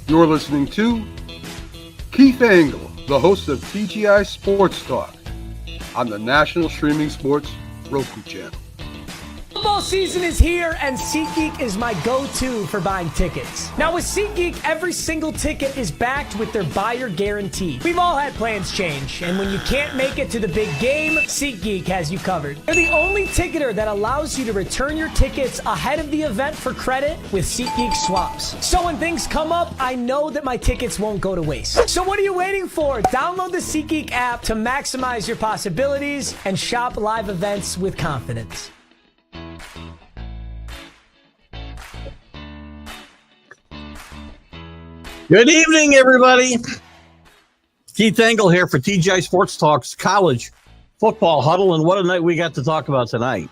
You're listening to Keith Engle, the host of TGI Sports Talk on the National Streaming Sports Roku channel. Football season is here, and SeatGeek is my go-to for buying tickets. Now with SeatGeek, every single ticket is backed with their buyer guarantee. We've all had plans change, and when you can't make it to the big game, SeatGeek has you covered. They're the only ticketer that allows you to return your tickets ahead of the event for credit with SeatGeek swaps. So when things come up, I know that my tickets won't go to waste. So what are you waiting for? Download the SeatGeek app to maximize your possibilities and shop live events with confidence. Good evening, everybody. Keith Engle here for TGI Sports Talk's College Football Huddle, and what a night we got to talk about tonight.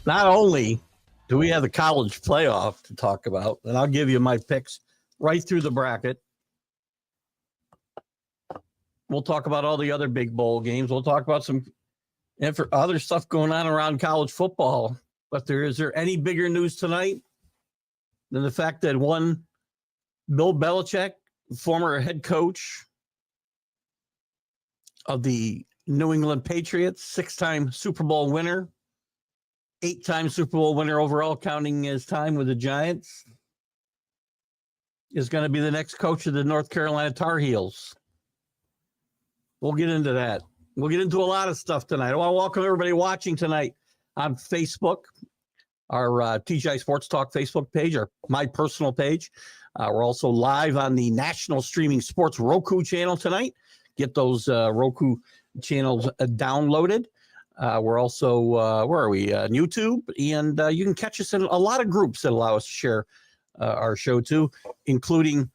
Not only do we have the college playoff to talk about, and I'll give you my picks right through the bracket. We'll talk about all the other big bowl games. We'll talk about some other stuff going on around college football. But is there any bigger news tonight than the fact that one Bill Belichick, former head coach of the New England Patriots, 6-time Super Bowl winner, 8-time Super Bowl winner overall, counting his time with the Giants, is going to be the next coach of the North Carolina Tar Heels. We'll get into that. We'll get into a lot of stuff tonight. I want to welcome everybody watching tonight on Facebook. Our TGI Sports Talk Facebook page, or my personal page. We're also live on the National Streaming Sports Roku channel tonight. Get those Roku channels downloaded. We're also, where are we? On YouTube. And you can catch us in a lot of groups that allow us to share our show too, including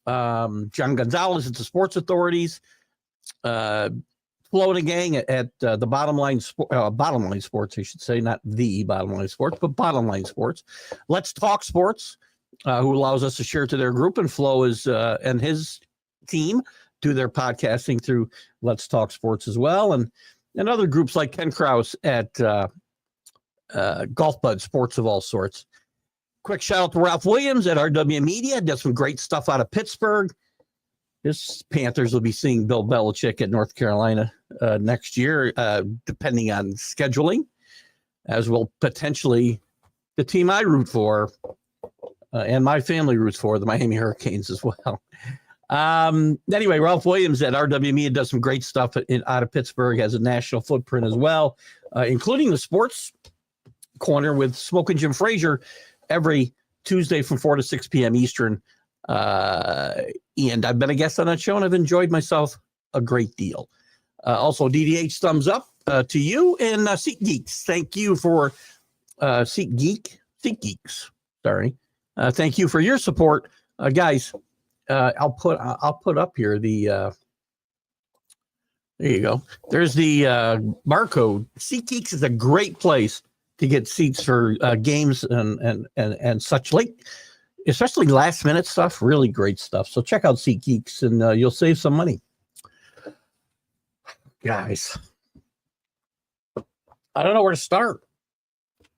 John Gonzalez at the Sports Authorities, Flo and a gang at the Bottom Line Sports, I should say, not the Bottom Line Sports, but Bottom Line Sports. Let's Talk Sports, who allows us to share to their group, and Flo is and his team do their podcasting through Let's Talk Sports as well, and other groups like Ken Krause at Golf Bud Sports of all sorts. Quick shout out to Ralph Williams at RW Media, does some great stuff out of Pittsburgh. His Panthers will be seeing Bill Belichick at North Carolina next year, depending on scheduling, as will potentially the team I root for and my family roots for, the Miami Hurricanes as well. Anyway, Ralph Williams at RW Media does some great stuff out of Pittsburgh, has a national footprint as well, including the Sports Corner with Smoke and Jim Frazier every Tuesday from 4 to 6 p.m. Eastern. And I've been a guest on that show, and I've enjoyed myself a great deal. Also, DDH thumbs up to you, and SeatGeeks. Thank you for SeatGeeks. Sorry, thank you for your support, guys. I'll put up here the. There you go. There's the barcode. SeatGeeks is a great place to get seats for games and such like. Especially last minute stuff, really great stuff. So check out SeatGeeks and you'll save some money. Guys, I don't know where to start.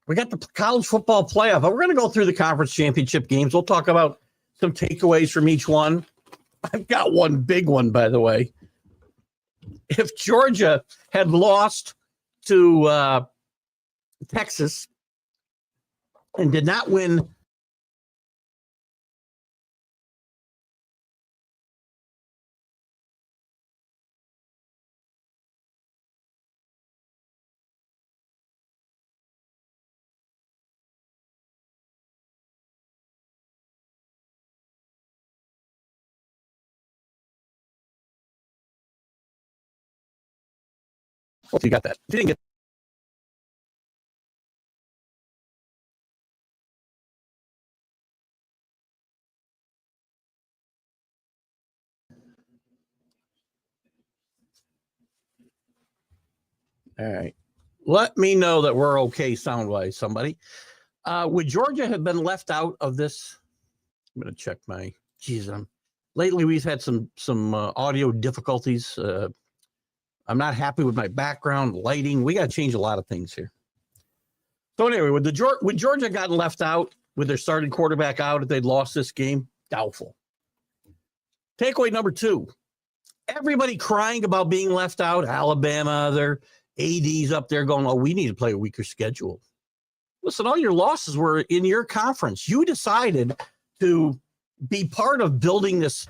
We got the college football playoff. We're going to go through the conference championship games. We'll talk about some takeaways from each one. I've got one big one, by the way. If Georgia had lost to Texas and did not win Hope you got that. If you didn't get all right. Let me know that we're okay sound-wise, somebody. Would Georgia have been left out of this? I'm going to check my, lately we've had some audio difficulties. I'm not happy with my background lighting. We got to change a lot of things here. So anyway, would Georgia gotten left out? with their starting quarterback out if they'd lost this game? Doubtful. Takeaway number 2. Everybody crying about being left out. Alabama, their ADs up there going, oh, we need to play a weaker schedule. Listen, all your losses were in your conference. You decided to be part of building this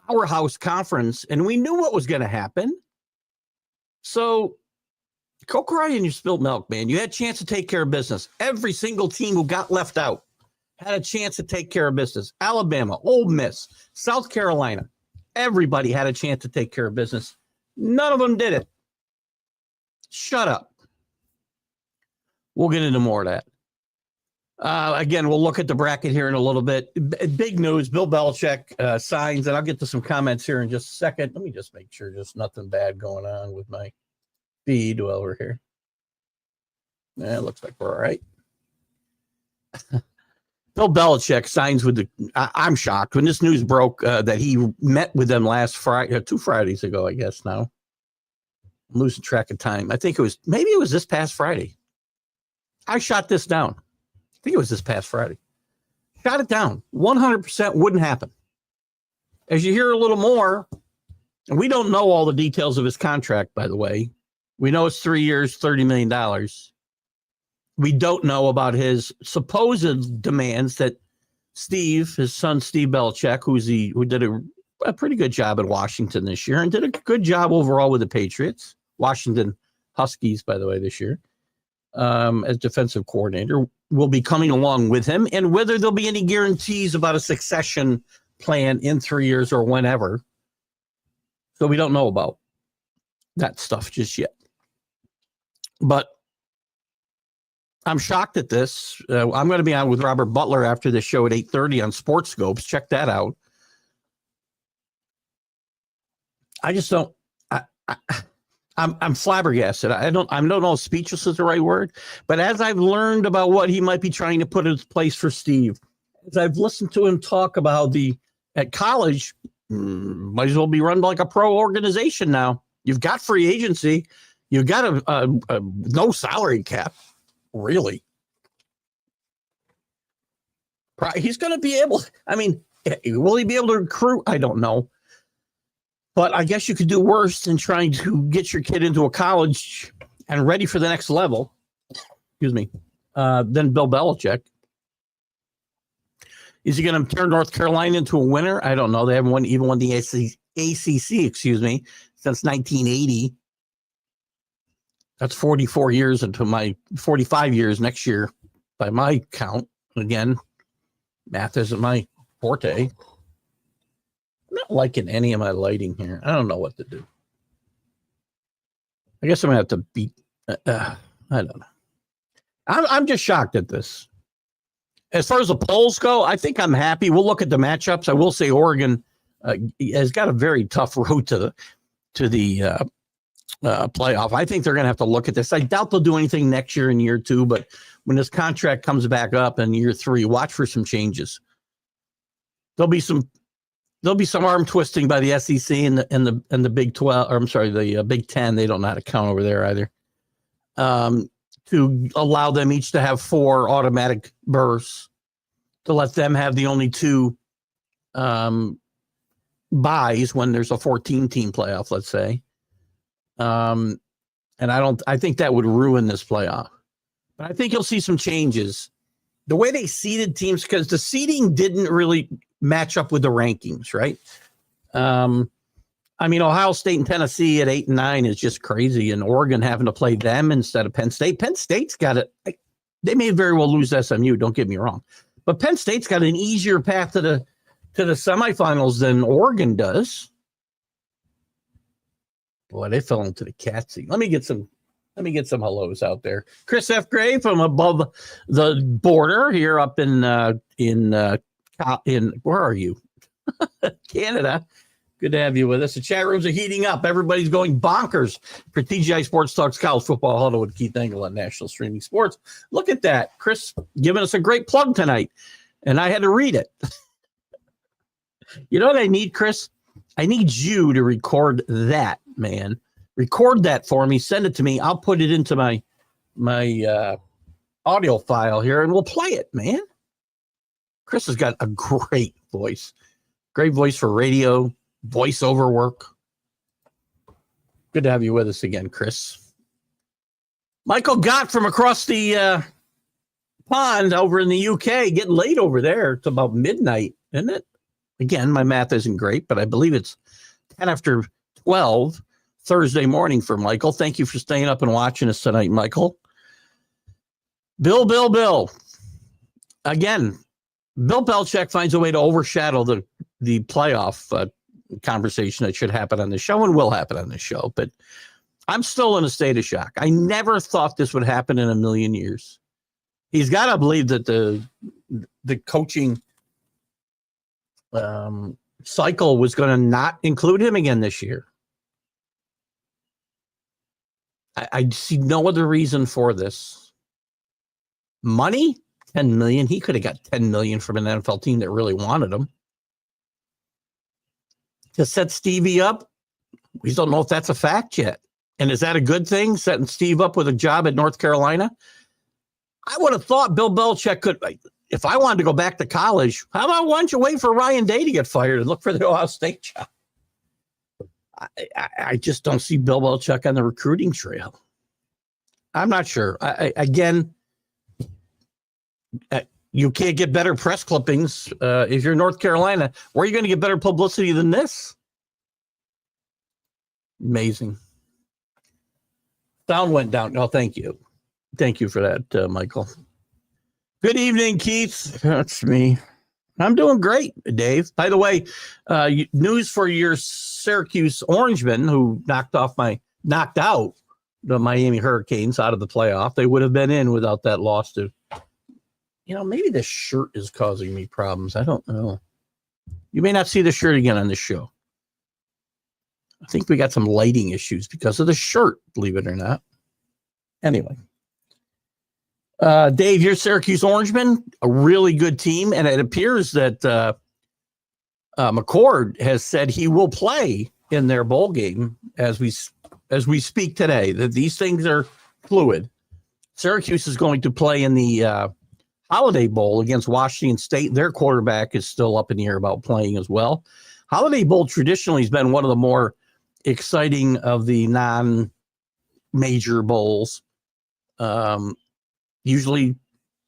powerhouse conference, and we knew what was going to happen. So go cry in your spilled milk, man. You had a chance to take care of business. Every single team who got left out had a chance to take care of business. Alabama, Ole Miss, South Carolina, everybody had a chance to take care of business. None of them did it. Shut up. We'll get into more of that. Again, we'll look at the bracket here in a little bit. Big news, Bill Belichick signs, and I'll get to some comments here in just a second. Let me just make sure there's nothing bad going on with my feed while we're here. Yeah, it looks like we're all right. Bill Belichick signs with the I'm shocked. When this news broke that he met with them last Friday, 2 Fridays ago, I guess now. I'm losing track of time. I think maybe it was this past Friday. I shot this down. I think it was this past Friday. Shot it down. 100% wouldn't happen. As you hear a little more, and we don't know all the details of his contract, by the way. We know it's 3 years, $30 million. We don't know about his supposed demands that Steve, his son, Steve Belichick, who did a pretty good job at Washington this year and did a good job overall with the Patriots, Washington Huskies, by the way, this year. As defensive coordinator, will be coming along with him, and whether there'll be any guarantees about a succession plan in 3 years or whenever. So we don't know about that stuff just yet. But I'm shocked at this. I'm going to be on with Robert Butler after the show at 8:30 on Sports Scopes. Check that out. I just don't. I'm flabbergasted. I don't know if speechless is the right word, but as I've learned about what he might be trying to put in place for Steve, as I've listened to him talk about at college, might as well be run like a pro organization now. You've got free agency. You've got a no salary cap, really. He's going to be able, will he be able to recruit? I don't know. But I guess you could do worse than trying to get your kid into a college and ready for the next level. Excuse me. Than Bill Belichick. Is he going to turn North Carolina into a winner? I don't know. They haven't even won the ACC, since 1980. That's 44 years into my 45 years next year by my count. Again, math isn't my forte. I'm not liking any of my lighting here. I don't know what to do. I guess I'm going to have to beat. I don't know. I'm just shocked at this. As far as the polls go, I think I'm happy. We'll look at the matchups. I will say Oregon has got a very tough road to the playoff. I think they're going to have to look at this. I doubt they'll do anything next year in year 2, but when this contract comes back up in year 3, watch for some changes. There'll be some arm twisting by the SEC and the Big 12, or I'm sorry, the Big 10. They don't know how to count over there either. To allow them each to have 4 automatic berths, to let them have the only 2 buys when there's a 14-team playoff, let's say. And I think that would ruin this playoff. But I think you'll see some changes. The way they seeded teams, because the seeding didn't really match up with the rankings, right? Ohio State and Tennessee at 8 and 9 is just crazy, and Oregon having to play them instead of Penn State. Penn State's got it. They may very well lose SMU. Don't get me wrong, but Penn State's got an easier path to the semifinals than Oregon does. Boy, they fell into the cat seat. Let me get some hellos out there. Chris F. Gray from above the border here up in where are you? Canada. Good to have you with us. The chat rooms are heating up. Everybody's going bonkers for TGI Sports Talks College Football Huddle with Keith Engle on National Streaming Sports. Look at that. Chris giving us a great plug tonight, and I had to read it. You know what I need, Chris? I need you to record that, man. Record that for me. Send it to me. I'll put it into my audio file here, and we'll play it, man. Chris has got a great voice for radio, voiceover work. Good to have you with us again, Chris. Michael Gott from across the pond over in the UK, getting late over there. It's about midnight, isn't it? Again, my math isn't great, but I believe it's 10 after 12 Thursday morning for Michael. Thank you for staying up and watching us tonight, Michael. Bill. Again, Bill Belichick finds a way to overshadow the playoff conversation that should happen on the show and will happen on the show. But I'm still in a state of shock. I never thought this would happen in a million years. He's got to believe that the coaching cycle was going to not include him again this year. I see no other reason for this. Money, $10 million. He could have got $10 million from an NFL team that really wanted him. To set Stevie up, we don't know if that's a fact yet. And is that a good thing, setting Steve up with a job at North Carolina? I would have thought Bill Belichick could, if I wanted to go back to college, how about why don't you wait for Ryan Day to get fired and look for the Ohio State job? I just don't see Bill Belichick on the recruiting trail. I'm not sure. You can't get better press clippings if you're North Carolina. Where are you going to get better publicity than this? Amazing. Sound went down. No, thank you. Thank you for that, Michael. Good evening, Keith. That's me. I'm doing great, Dave. By the way, news for your Syracuse Orangemen who knocked out the Miami Hurricanes out of the playoff. They would have been in without that loss to, maybe the shirt is causing me problems. I don't know. You may not see the shirt again on this show. I think we got some lighting issues because of the shirt, believe it or not. Anyway. Dave, your Syracuse Orangemen, a really good team, and it appears that McCord has said he will play in their bowl game as we speak today. That these things are fluid. Syracuse is going to play in the Holiday Bowl against Washington State. Their quarterback is still up in the air about playing as well. Holiday Bowl traditionally has been one of the more exciting of the non-major bowls. Usually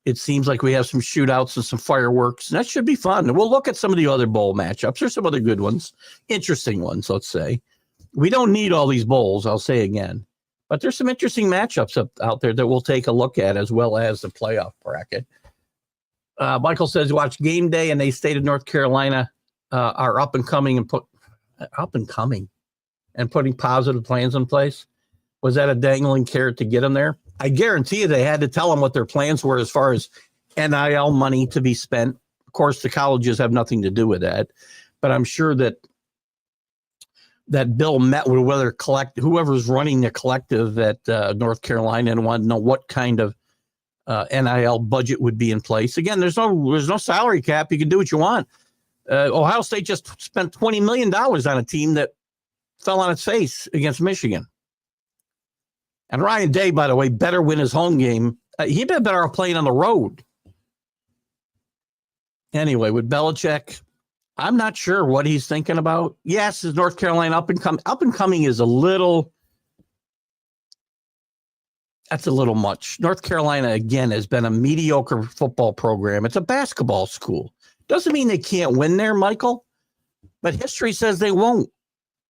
it seems like we have some shootouts and some fireworks, and that should be fun. And we'll look at some of the other bowl matchups. There's some other good ones, interesting ones, let's say. We don't need all these bowls, I'll say again. But there's some interesting matchups out there that we'll take a look at, as well as the playoff bracket. Michael says, watch Game Day, and they stated North Carolina are up and coming and putting positive plans in place. Was that a dangling carrot to get them there? I guarantee you they had to tell them what their plans were as far as NIL money to be spent. Of course, the colleges have nothing to do with that, but I'm sure that Bill met with whoever's running the collective at North Carolina and wanted to know what kind of NIL budget would be in place. Again, there's no salary cap. You can do what you want. Ohio State just spent $20 million on a team that fell on its face against Michigan. And Ryan Day, by the way, better win his home game. He'd been better off playing on the road. Anyway, with Belichick, I'm not sure what he's thinking about. Yes, is North Carolina up and coming? Up and coming is that's a little much. North Carolina, again, has been a mediocre football program. It's a basketball school. Doesn't mean they can't win there, Michael, but history says they won't.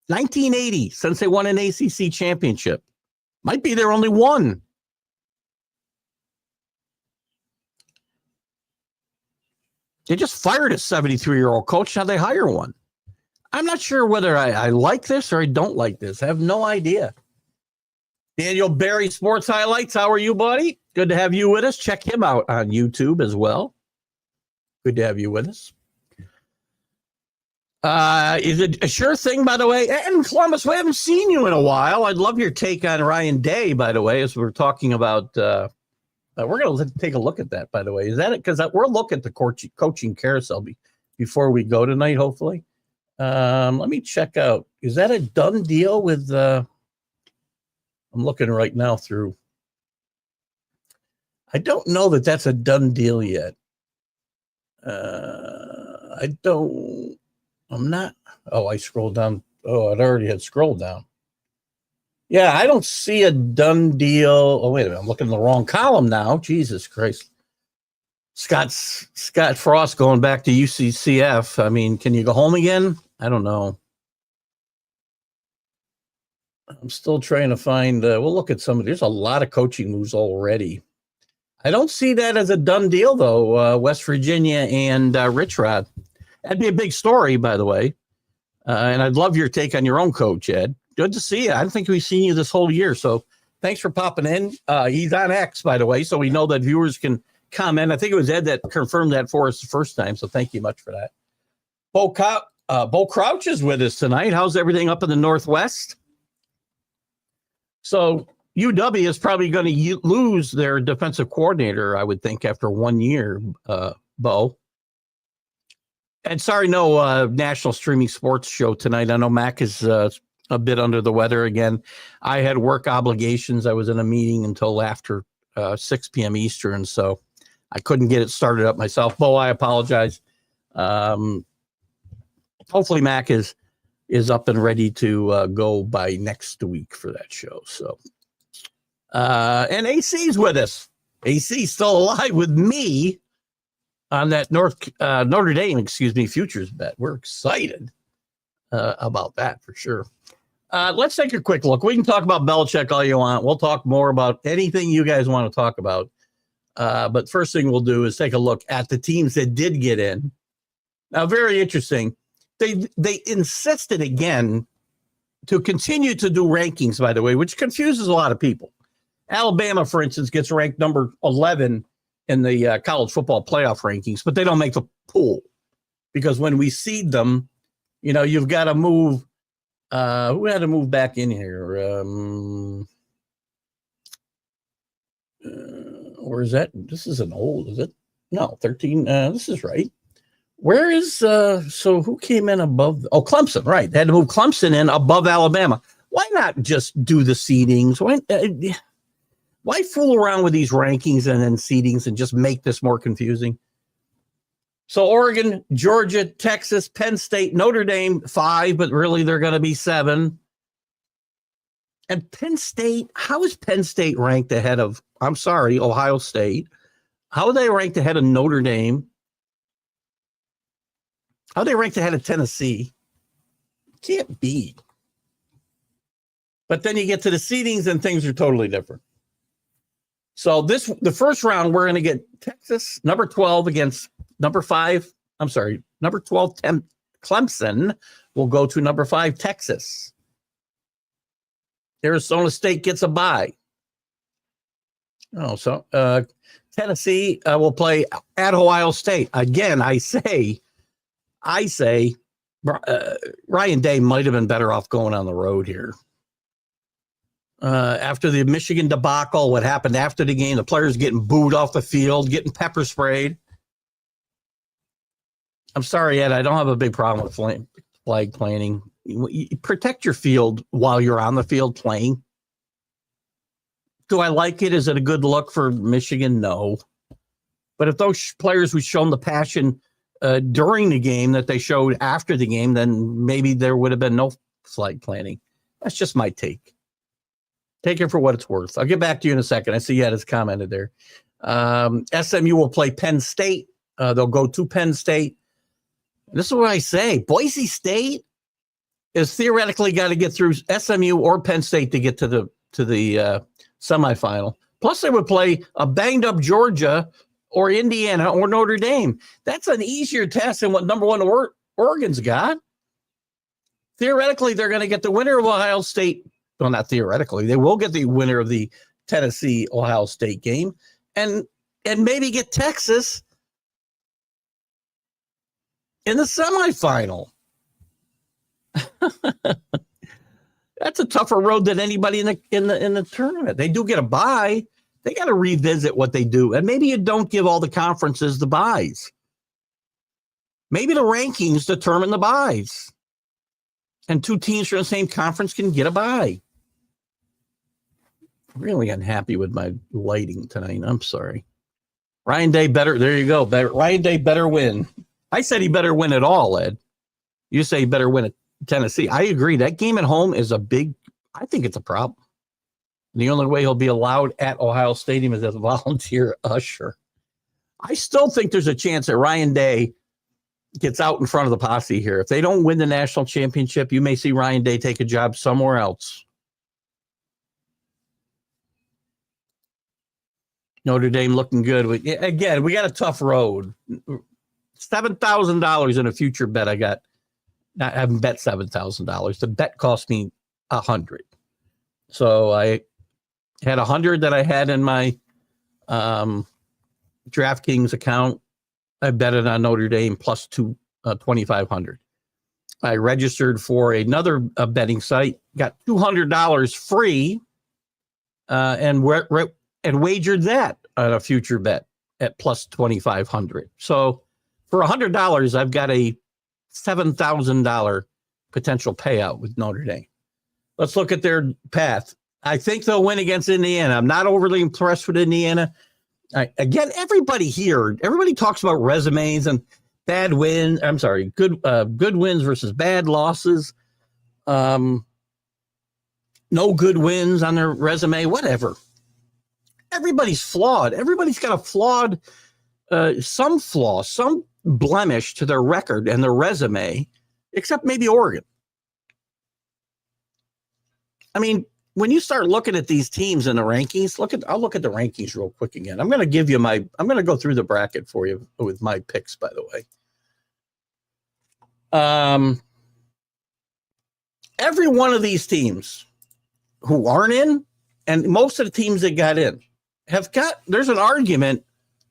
1980, since they won an ACC championship. Might be their only one. They just fired a 73-year-old coach. Now they hire one. I'm not sure whether I like this or I don't like this. I have no idea. Daniel Barry Sports Highlights. How are you, buddy? Good to have you with us. Check him out on YouTube as well. Good to have you with us. Is it a sure thing, by the way? And Columbus, we haven't seen you in a while. I'd love your take on Ryan Day, by the way, as we're talking about. We're going to take a look at that, by the way. Is that it? Because we're looking at the coaching carousel before we go tonight, hopefully. Let me check out. Is that a done deal with I'm looking right now through. I don't know that that's a done deal yet. I'm not. Oh, I scrolled down. Oh, it already had scrolled down. Yeah, I don't see a done deal. Oh, wait a minute. I'm looking in the wrong column now. Jesus Christ. Scott Frost going back to UCCF. I mean, can you go home again? I don't know. I'm still trying to find, we'll look at some of, there's a lot of coaching moves already. I don't see that as a done deal, though. West Virginia and Rich Rod. That'd be a big story, by the way. And I'd love your take on your own coach, Ed. Good to see you. I don't think we've seen you this whole year. So thanks for popping in. He's on X, by the way, so we know that viewers can comment. I think it was Ed that confirmed that for us the first time. So thank you much for that. Bo Crouch is with us tonight. How's everything up in the Northwest? So UW is probably going to lose their defensive coordinator, I would think, after 1 year, Bo. And sorry, no national streaming sports show tonight. I know Mac is a bit under the weather again. I had work obligations. I was in a meeting until after 6 p.m. Eastern, so I couldn't get it started up myself. Bo, I apologize. Hopefully Mac is up and ready to go by next week for that show. So, and AC's with us. AC's still alive with me on that Notre Dame, futures bet. We're excited about that for sure. Let's take a quick look. We can talk about Belichick all you want. We'll talk more about anything you guys want to talk about. But first thing we'll do is take a look at the teams that did get in. Now, very interesting. They insisted again to continue to do rankings, by the way, which confuses a lot of people. Alabama, for instance, gets ranked number 11 in the college football playoff rankings, but they don't make the pool because when we seed them, you've got to move. Who had to move back in here? Or is that? This isn't old, is it? No, 13. This is right. Where is so who came in above? Oh, Clemson, right. They had to move Clemson in above Alabama. Why not just do the seedings? Why fool around with these rankings and then seedings and just make this more confusing? So Oregon, Georgia, Texas, Penn State, Notre Dame, 5, but really they're going to be 7. And Penn State, how is Penn State ranked ahead of, Ohio State? How are they ranked ahead of Notre Dame? How are they ranked ahead of Tennessee? Can't be. But then you get to the seedings and things are totally different. So the first round, we're going to get Texas, number 12 against number 5. Number 12, Clemson will go to number 5, Texas. Arizona State gets a bye. Tennessee will play at Ohio State. Again, I say, Ryan Day might have been better off going on the road here. After the Michigan debacle, what happened after the game, the players getting booed off the field, getting pepper sprayed. I'm sorry, Ed, I don't have a big problem with flag planting. You protect your field while you're on the field playing. Do I like it? Is it a good look for Michigan? No. But if those players would show them the passion during the game that they showed after the game, then maybe there would have been no flag planting. That's just my take. Take it for what it's worth. I'll get back to you in a second. I see you had his commented there. SMU will play Penn State. They'll go to Penn State. This is what I say. Boise State is theoretically got to get through SMU or Penn State to get to the semifinal. Plus, they would play a banged up Georgia or Indiana or Notre Dame. That's an easier test than what number 1 Oregon's got. Theoretically, they're going to get the winner of Ohio State. Well, not theoretically. They will get the winner of the Tennessee-Ohio State game and maybe get Texas in the semifinal. That's a tougher road than anybody in the tournament. They do get a bye. They got to revisit what they do. And maybe you don't give all the conferences the byes. Maybe the rankings determine the byes. And 2 teams from the same conference can get a bye. Really unhappy with my lighting tonight. I'm sorry. Ryan Day better. There you go. Ryan Day better win. I said he better win it all, Ed. You say he better win at Tennessee. I agree. That game at home is I think it's a problem. The only way he'll be allowed at Ohio Stadium is as a volunteer usher. I still think there's a chance that Ryan Day gets out in front of the posse here. If they don't win the national championship, you may see Ryan Day take a job somewhere else. Notre Dame looking good. Again, we got a tough road. $7,000 in a future bet I got. I haven't bet $7,000. The bet cost me $100. So I had $100 that I had in my DraftKings account. I bet it on Notre Dame plus 2,500. I registered for another betting site, got $200 free, and wagered that on a future bet at plus 2,500. So for $100, I've got a $7,000 potential payout with Notre Dame. Let's look at their path. I think they'll win against Indiana. I'm not overly impressed with Indiana. Again, everybody talks about resumes and bad wins. I'm sorry, good wins versus bad losses. No good wins on their resume, whatever. Everybody's flawed. Everybody's got a flawed, some flaw, some blemish to their record and their resume, except maybe Oregon. I mean, when you start looking at these teams in the rankings, I'll look at the rankings real quick again. I'm going to go through the bracket for you with my picks, by the way. Every one of these teams who aren't in, and most of the teams that got in, there's an argument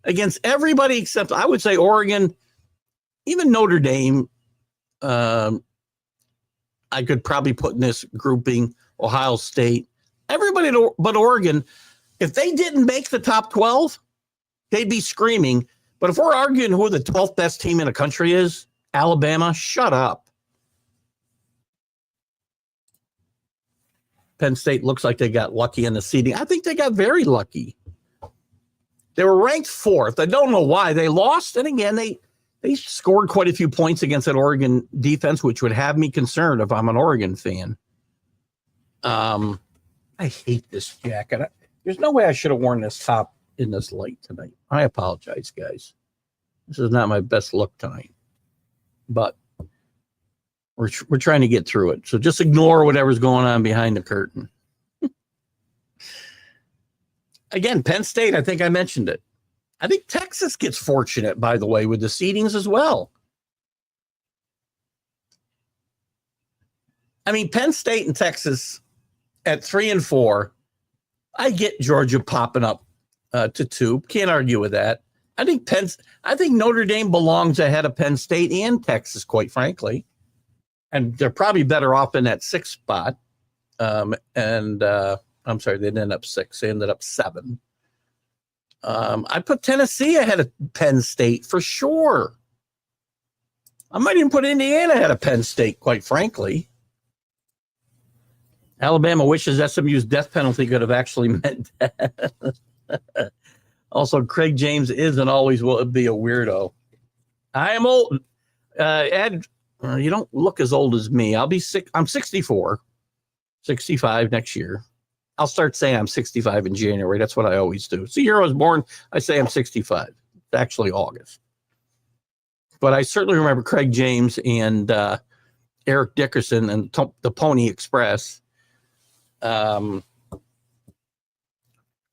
against everybody except, I would say, Oregon, even Notre Dame. I could probably put in this grouping, Ohio State, everybody but Oregon. If they didn't make the top 12, they'd be screaming. But if we're arguing who the 12th best team in the country is, Alabama, shut up. Penn State looks like they got lucky in the seeding. I think they got very lucky. They were ranked 4th. I don't know why. They lost, and again, they scored quite a few points against that Oregon defense, which would have me concerned if I'm an Oregon fan. I hate this jacket. There's no way I should have worn this top in this light tonight. I apologize, guys. This is not my best look tonight, but we're trying to get through it. So just ignore whatever's going on behind the curtain. Again, Penn State, I think I mentioned it. I think Texas gets fortunate, by the way, with the seedings as well. I mean, Penn State and Texas at 3 and 4. I get Georgia popping up to 2. Can't argue with that. I think Notre Dame belongs ahead of Penn State and Texas, quite frankly. And they're probably better off in that 6th spot. I'm sorry, they didn't end up 6. They ended up 7. I put Tennessee ahead of Penn State for sure. I might even put Indiana ahead of Penn State, quite frankly. Alabama wishes SMU's death penalty could have actually meant that. Also, Craig James is and always will be a weirdo. I am old. Ed, you don't look as old as me. I'm 64, 65 next year. I'll start saying I'm 65 in January. That's what I always do. So the year I was born, I say I'm 65. It's actually August. But I certainly remember Craig James and Eric Dickerson and the Pony Express.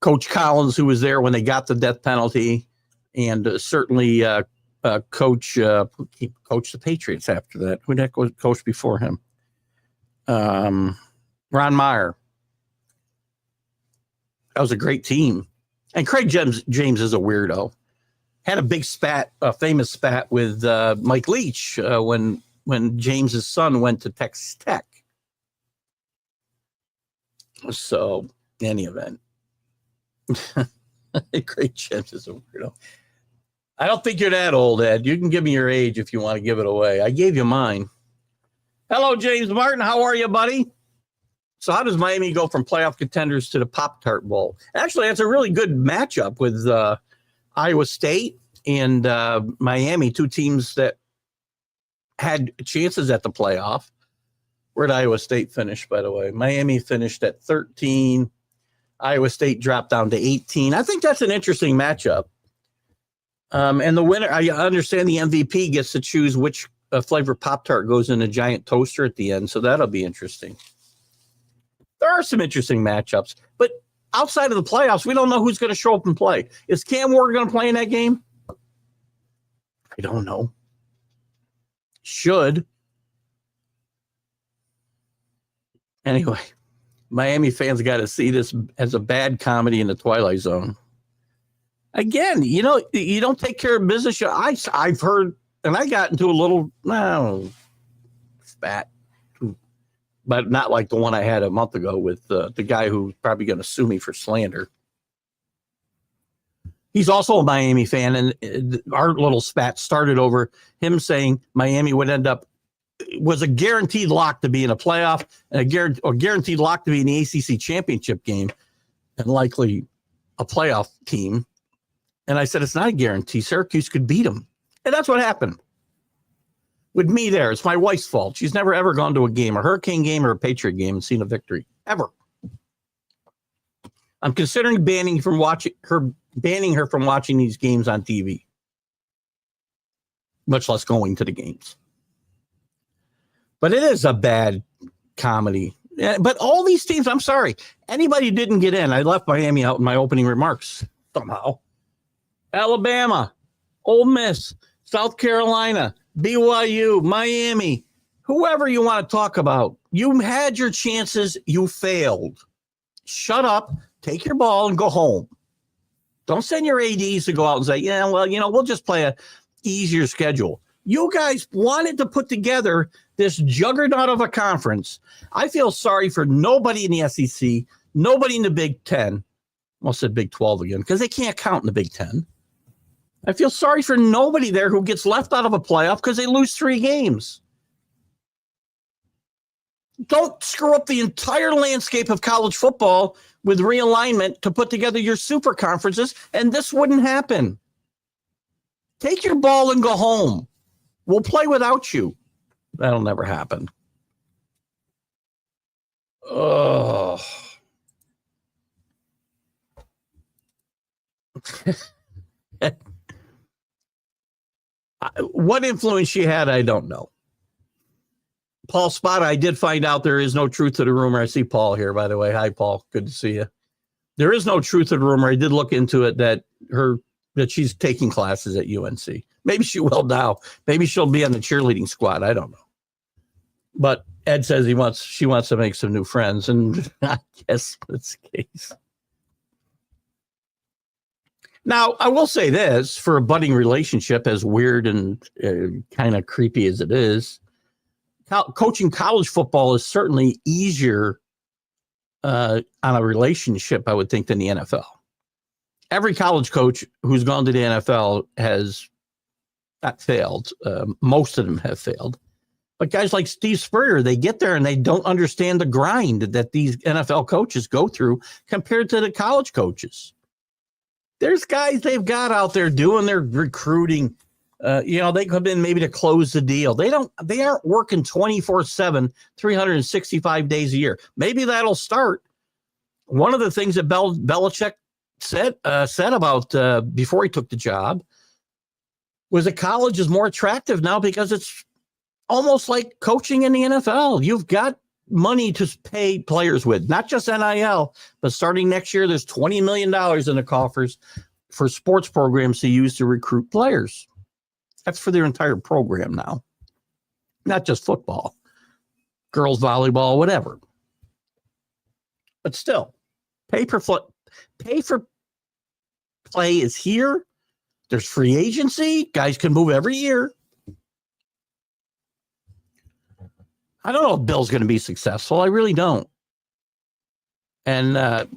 Coach Collins, who was there when they got the death penalty, and certainly coached the Patriots after that. Who the heck was coach before him? Ron Meyer. That was a great team. And Craig James is a weirdo. Had a big famous spat with Mike Leach when James's son went to Texas Tech. So, in any event, Craig James is a weirdo. I don't think you're that old, Ed. You can give me your age if you want to give it away. I gave you mine. Hello, James Martin. How are you, buddy? So how does Miami go from playoff contenders to the Pop-Tart Bowl? Actually, that's a really good matchup with Iowa State and Miami, two teams that had chances at the playoff. Where did Iowa State finish, by the way? Miami finished at 13. Iowa State dropped down to 18. I think that's an interesting matchup. And the winner, I understand the MVP gets to choose which flavor Pop-Tart goes in a giant toaster at the end, so that'll be interesting. There are some interesting matchups, but outside of the playoffs, we don't know who's going to show up and play. Is Cam Ward going to play in that game? I don't know. Should. Anyway, Miami fans got to see this as a bad comedy in the Twilight Zone. Again, you don't take care of business. I've heard, and I got into a little spat, but not like the one I had a month ago with the guy who's probably going to sue me for slander. He's also a Miami fan, and our little spat started over him saying Miami would end up was a guaranteed lock to be in a playoff and guaranteed lock to be in the ACC championship game and likely a playoff team. And I said, it's not a guarantee. Syracuse could beat them. And that's what happened. With me there, it's my wife's fault. She's never, ever gone to a game, a Hurricane game or a Patriot game and seen a victory. Ever. I'm considering banning her from watching these games on TV. Much less going to the games. But it is a bad comedy. Yeah, but all these teams, I'm sorry, anybody didn't get in. I left Miami out in my opening remarks somehow. Alabama, Ole Miss, South Carolina, BYU, Miami, whoever you want to talk about. You had your chances. You failed. Shut up, take your ball and go home. Don't send your ADs to go out and say, yeah, well, we'll just play a easier schedule. You guys wanted to put together this juggernaut of a conference. I feel sorry for nobody in the SEC, nobody in the Big Ten. Almost said Big 12 again, because they can't count in the Big Ten. I feel sorry for nobody there who gets left out of a playoff because they lose 3 games. Don't screw up the entire landscape of college football with realignment to put together your super conferences, and this wouldn't happen. Take your ball and go home. We'll play without you. That'll never happen. Oh. What influence she had, I don't know. Paul Spada, I did find out there is no truth to the rumor. I see Paul here, by the way. Hi, Paul. Good to see you. There is no truth to the rumor. I did look into it that she's taking classes at UNC. Maybe she will now. Maybe she'll be on the cheerleading squad. I don't know. But Ed says she wants to make some new friends, and I guess that's the case. Now, I will say this, for a budding relationship, as weird and kind of creepy as it is, coaching college football is certainly easier on a relationship, I would think, than the NFL. Every college coach who's gone to the NFL has not failed. Most of them have failed. But guys like Steve Spurrier, they get there and they don't understand the grind that these NFL coaches go through compared to the college coaches. There's guys they've got out there doing their recruiting. They come in maybe to close the deal. They aren't working 24/7, 365 days a year. Maybe that'll start. One of the things that Belichick said about before he took the job was that college is more attractive now because it's almost like coaching in the NFL. You've got money to pay players with, not just NIL, but starting next year, there's $20 million in the coffers for sports programs to use to recruit players. That's for their entire program now, not just football, girls volleyball, whatever. But still, pay for play is here. There's free agency. Guys can move every year. I don't know if Bill's going to be successful. I really don't. And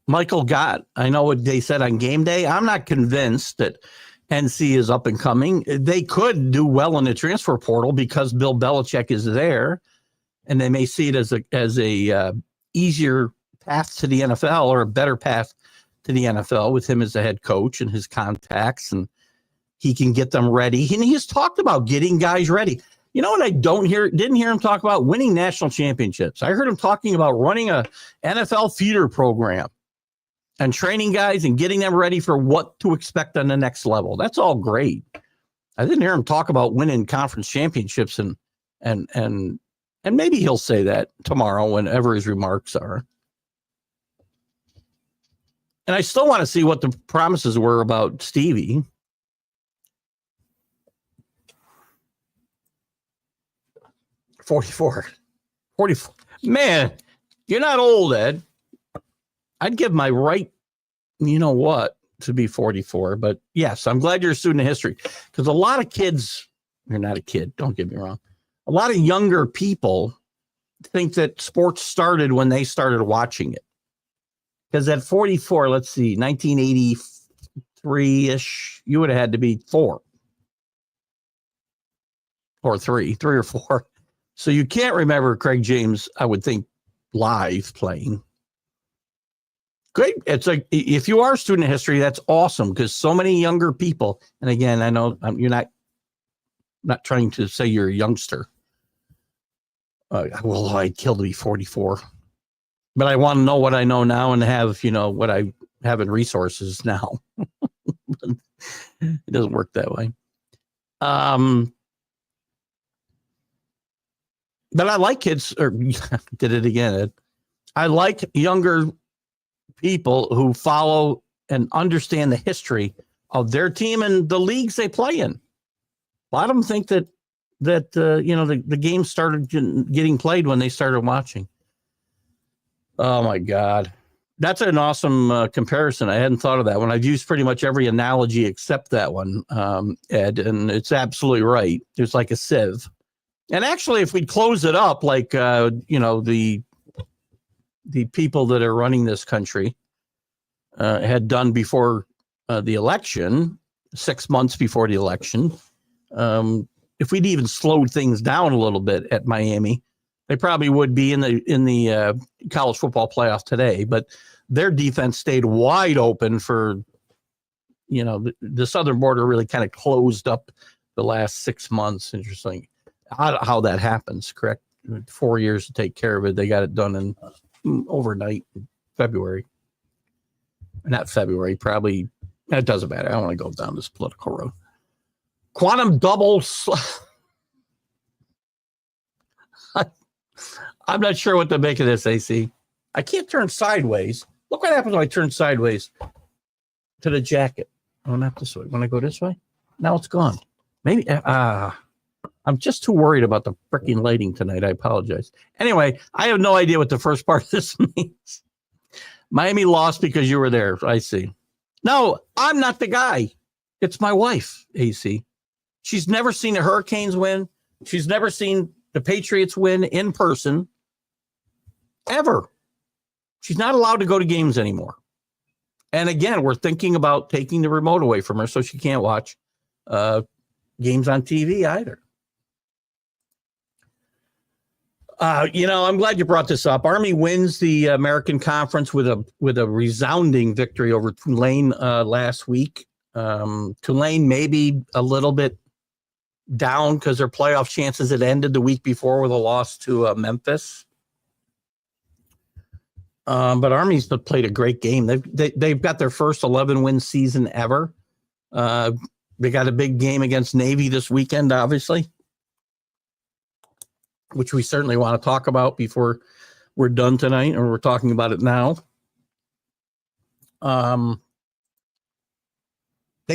Michael Gott, I know what they said on game day. I'm not convinced that NC is up and coming. They could do well in the transfer portal because Bill Belichick is there. and they may see it as a easier path to the NFL or a better path to the NFL with him as the head coach and his contacts, and he can get them ready. And he's talked about getting guys ready. You know what I didn't hear him talk about? Winning national championships. I heard him talking about running a NFL feeder program and training guys and getting them ready for what to expect on the next level. That's all great. I didn't hear him talk about winning conference championships, and maybe he'll say that tomorrow whenever his remarks are. And I still want to see what the promises were about Stevie. Forty-four. Man, you're not old, Ed. I'd give my right, you know what, to be 44. But yes, I'm glad you're a student of history, because a lot of kids, you're not a kid, don't get me wrong. A lot of younger people think that sports started when they started watching it. Because at 44, let's see, 1983-ish, you would have had to be 4 or 3 or 4. So you can't remember Craig James, I would think, live playing. Great. It's like, if you are a student of history, that's awesome, because so many younger people, and again, I know you're not trying to say you're a youngster. Well, I'd kill to be 44. But I want to know what I know now and have, what I have in resources now. It doesn't work that way. But I like kids, or did it again, Ed. I like younger people who follow and understand the history of their team and the leagues they play in. A lot of them think that the game started getting played when they started watching. Oh my God. That's an awesome comparison. I hadn't thought of that one. I've used pretty much every analogy except that one, Ed, and it's absolutely right. There's like a sieve. And actually, if we close it up, like, the people that are running this country had done before the election, 6 months before the election, if we'd even slowed things down a little bit at Miami, they probably would be in the college football playoff today. But their defense stayed wide open for, the southern border really kind of closed up the last 6 months. Interesting how that happens, correct? 4 years to take care of it. They got it done in overnight in February. Not February, probably. It doesn't matter. I don't want to go down this political road. Quantum doubles. I'm not sure what to make of this, AC. I can't turn sideways. Look what happens when I turn sideways to the jacket. Oh, not this way. When I go this way, now it's gone. Maybe. I'm just too worried about the freaking lighting tonight. I apologize. Anyway, I have no idea what the first part of this means. Miami lost because you were there. I see. No, I'm not the guy. It's my wife, AC. She's never seen the Hurricanes win. She's never seen the Patriots win in person. Ever. She's not allowed to go to games anymore. And again, we're thinking about taking the remote away from her so she can't watch games on TV either. I'm glad you brought this up. Army wins the American Conference with a resounding victory over Tulane last week. Tulane maybe a little bit down because their playoff chances had ended the week before with a loss to Memphis. But Army's played a great game. They've got their first 11-win season ever. They got a big game against Navy this weekend, obviously, which we certainly want to talk about before we're done tonight, or we're talking about it now. They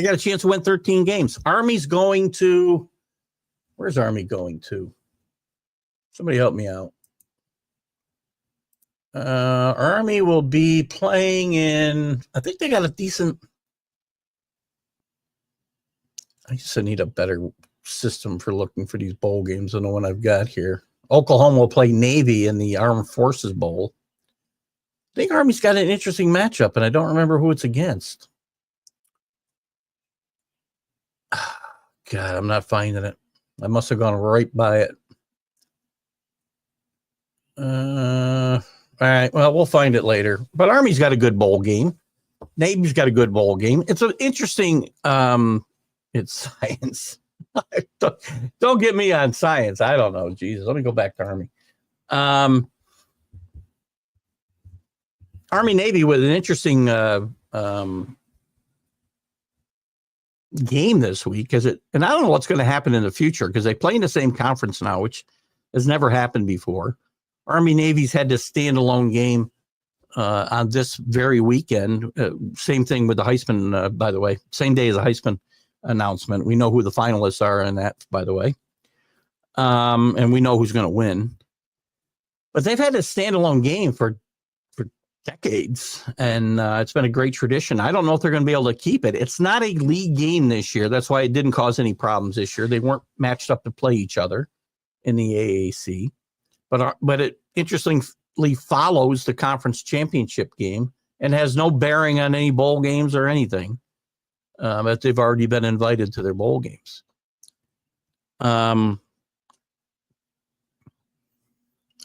got a chance to win 13 games. Army's going to, where's Army going to? Somebody help me out. Army will be playing in, I think they got a decent, I guess I need a better system for looking for these bowl games than the one I've got here. Oklahoma will play Navy in the Armed Forces Bowl. I think Army's got an interesting matchup, and I don't remember who it's against. God, I'm not finding it. I must have gone right by it. All right. Well, we'll find it later. But Army's got a good bowl game. Navy's got a good bowl game. It's an interesting. It's science. Don't get me on science. I don't know. Jesus, let me go back to Army. Army Navy with an interesting game this week, and I don't know what's going to happen in the future because they play in the same conference now, which has never happened before. Army Navy's had this standalone game on this very weekend. Same thing with the Heisman, by the way. Same day as the Heisman announcement. We know who the finalists are in that, by the way. And we know who's going to win. But they've had this standalone game for decades, and it's been a great tradition. I don't know if they're going to be able to keep it. It's not a league game this year. That's why it didn't cause any problems this year. They weren't matched up to play each other in the AAC. But it interestingly follows the conference championship game and has no bearing on any bowl games or anything. But they've already been invited to their bowl games. I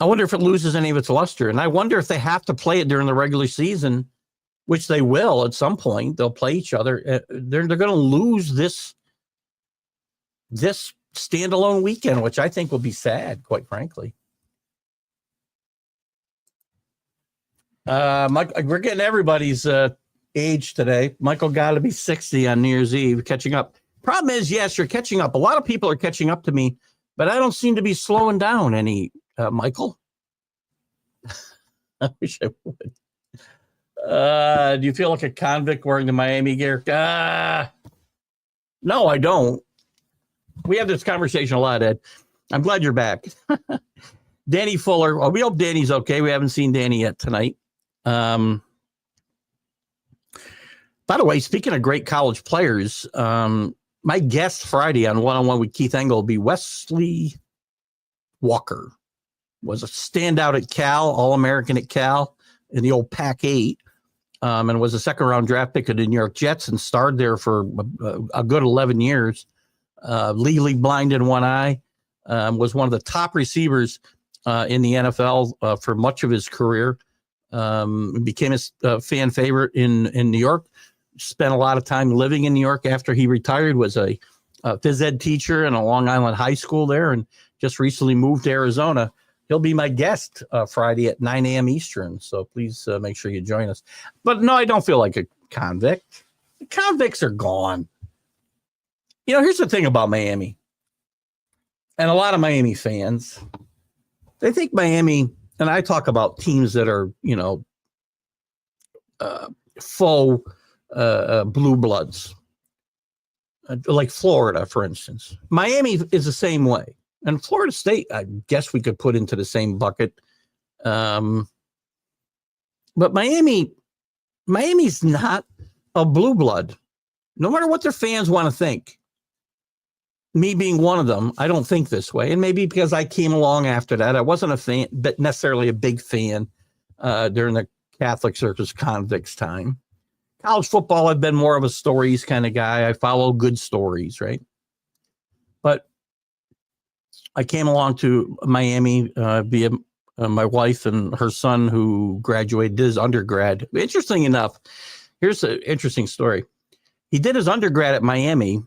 wonder if it loses any of its luster. And I wonder if they have to play it during the regular season, which they will at some point. They'll play each other. They're going to lose this standalone weekend, which I think will be sad, quite frankly. We're getting everybody's age today. Michael got to be 60 on New Year's Eve, catching up. Problem is, yes, you're catching up. A lot of people are catching up to me, but I don't seem to be slowing down any, Michael. I wish I would. Do you feel like a convict wearing the Miami gear? No, I don't. We have this conversation a lot, Ed. I'm glad you're back. Danny Fuller. Well, we hope Danny's okay. We haven't seen Danny yet tonight. By the way, speaking of great college players, my guest Friday on One-on-One with Keith Engle will be Wesley Walker. Was a standout at Cal, All-American at Cal in the old Pac-8, and was a second-round draft pick of the New York Jets and starred there for a good 11 years. Legally blind in one eye, was one of the top receivers in the NFL for much of his career. Became a fan favorite in New York. Spent a lot of time living in New York after he retired. Was a phys ed teacher in a Long Island high school there, and just recently moved to Arizona. He'll be my guest Friday at 9 a.m. Eastern. So please make sure you join us. But no, I don't feel like a convict. The convicts are gone. You know, here's the thing about Miami. And a lot of Miami fans, they think Miami, and I talk about teams that are, you know, faux blue bloods, like Florida, for instance. Miami is the same way. And Florida State, I guess we could put into the same bucket. But Miami's not a blue blood, no matter what their fans want to think. Me being one of them, I don't think this way. And maybe because I came along after that, I wasn't a fan, but necessarily a big fan during the Catholic Circus convicts time. College football, I've been more of a stories kind of guy. I follow good stories, right? But I came along to Miami via my wife and her son, who graduated, did his undergrad. Interesting enough, here's an interesting story. He did his undergrad at Miami,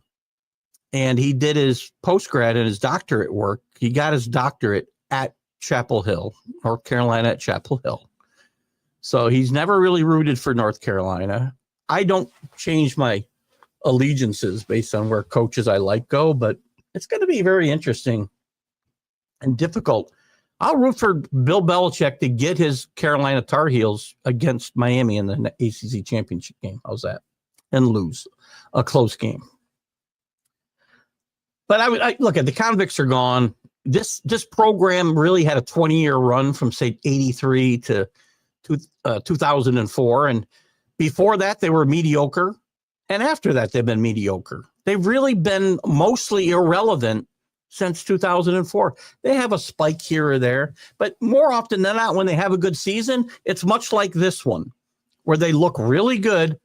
and he did his postgrad and his doctorate work. He got his doctorate at Chapel Hill, North Carolina, at Chapel Hill. So he's never really rooted for North Carolina. I don't change my allegiances based on where coaches I like go, but it's going to be very interesting and difficult. I'll root for Bill Belichick to get his Carolina Tar Heels against Miami in the ACC championship game. How's that? And lose a close game. But I look at the convicts are gone. This program really had a 20-year run from, say, 83 to 2004. And before that, they were mediocre. And after that, they've been mediocre. They've really been mostly irrelevant since 2004. They have a spike here or there, but more often than not, when they have a good season, it's much like this one, where they look really good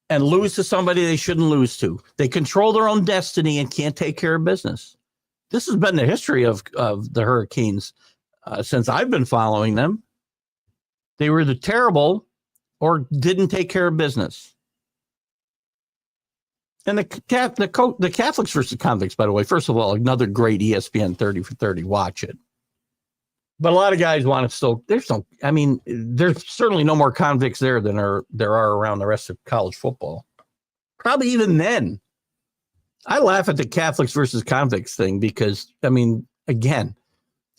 and lose to somebody they shouldn't lose to. They control their own destiny and can't take care of business. This has been the history of the Hurricanes since I've been following them. They were either terrible or didn't take care of business. And the Catholics versus convicts, by the way, first of all, another great ESPN 30 for 30. Watch it. But a lot of guys want to still, there's certainly no more convicts there than there are around the rest of college football. Probably even then. I laugh at the Catholics versus convicts thing because, again,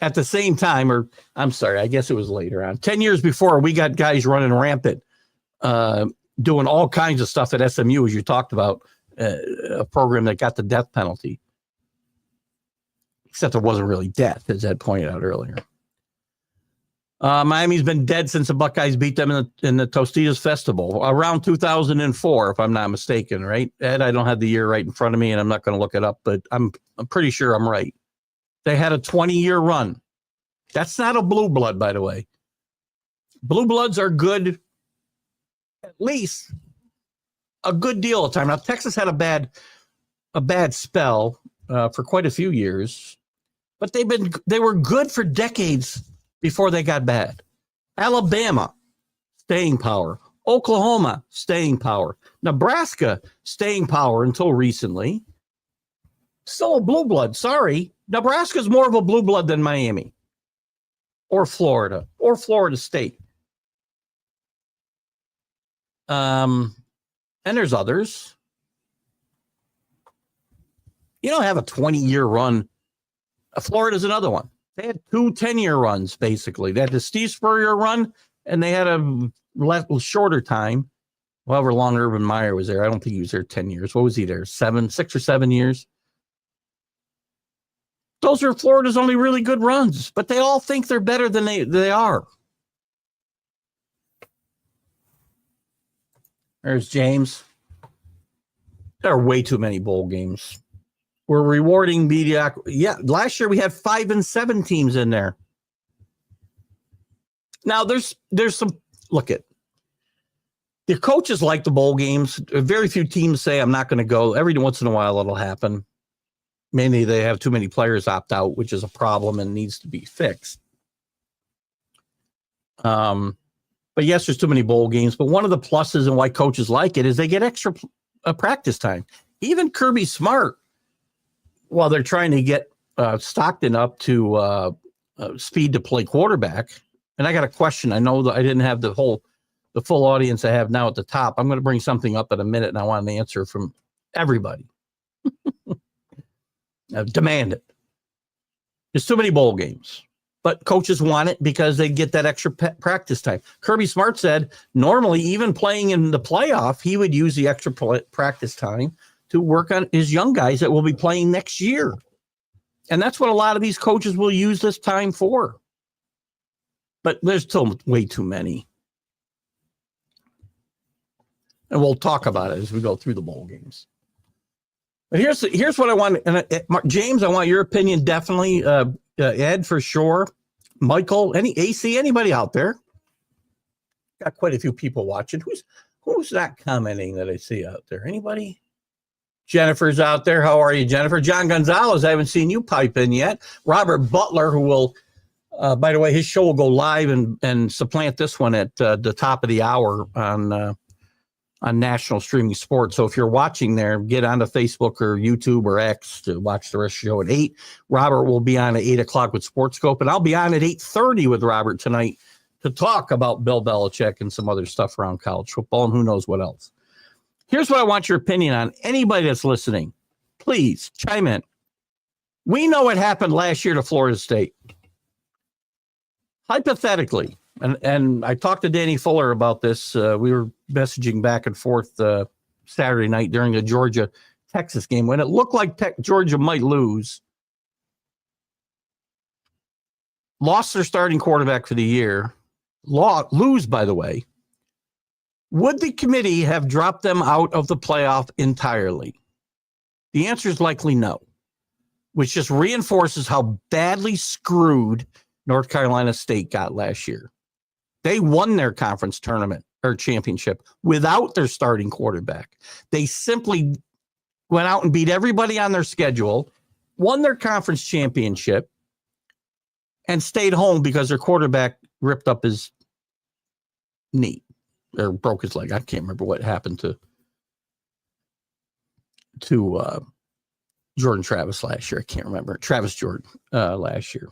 at the same time, or I'm sorry, I guess it was later on, 10 years before, we got guys running rampant, doing all kinds of stuff at SMU, as you talked about, a program that got the death penalty. Except it wasn't really death, as Ed pointed out earlier. Miami's been dead since the Buckeyes beat them in the Tostitos Festival around 2004, if I'm not mistaken, right? Ed, I don't have the year right in front of me, and I'm not going to look it up, but I'm pretty sure I'm right. They had a 20-year run. That's not a blue blood, by the way. Blue bloods are good, at least a good deal of time. Now, Texas had a bad spell for quite a few years, but they were good for decades before they got bad. Alabama, staying power. Oklahoma, staying power. Nebraska, staying power until recently. Still a blue blood. Sorry. Nebraska's more of a blue blood than Miami or Florida State. And there's others. You don't have a 20-year run. Florida's another one. They had 2 10-year runs, basically. They had the Steve Spurrier run, and they had a shorter time. However long Urban Meyer was there. I don't think he was there 10 years. What was he there? 6 or 7 years? Those are Florida's only really good runs, but they all think they're better than they are. There's James. There are way too many bowl games. We're rewarding mediocrity. Yeah, last year we had 5 and 7 teams in there. Now there's some look at the coaches like the bowl games. Very few teams say I'm not going to go. Every once in a while it'll happen. Mainly they have too many players opt out, which is a problem and needs to be fixed. But yes, there's too many bowl games. But one of the pluses and why coaches like it is they get extra practice time. Even Kirby Smart, while they're trying to get Stockton up to speed to play quarterback. And I got a question. I know that I didn't have the full audience I have now at the top. I'm going to bring something up in a minute, and I want an answer from everybody. Demand it. There's too many bowl games, but coaches want it because they get that extra practice time. Kirby Smart said normally, even playing in the playoff, he would use the extra practice time to work on his young guys that will be playing next year. And that's what a lot of these coaches will use this time for. But there's still way too many. And we'll talk about it as we go through the bowl games. But here's what I want. And James, I want your opinion definitely. Ed, for sure. Michael, anybody out there? Got quite a few people watching. Who's not commenting that I see out there? Anybody? Jennifer's out there. How are you, Jennifer? John Gonzalez, I haven't seen you pipe in yet. Robert Butler, who will, by the way, his show will go live and supplant this one at the top of the hour on National Streaming Sports. So if you're watching there, get onto Facebook or YouTube or X to watch the rest of the show at 8. Robert will be on at 8 o'clock with Sportscope, and I'll be on at 8:30 with Robert tonight to talk about Bill Belichick and some other stuff around college football and who knows what else. Here's what I want your opinion on. Anybody that's listening, please chime in. We know what happened last year to Florida State. Hypothetically, and I talked to Danny Fuller about this. We were messaging back and forth Saturday night during the Georgia-Texas game when it looked like Georgia might lose. Lost their starting quarterback for the year. Lose, by the way. Would the committee have dropped them out of the playoff entirely? The answer is likely no, which just reinforces how badly screwed North Carolina State got last year. They won their conference tournament or championship without their starting quarterback. They simply went out and beat everybody on their schedule, won their conference championship, and stayed home because their quarterback ripped up his knee or broke his leg. I can't remember what happened to Jordan Travis last year. I can't remember. Travis Jordan last year.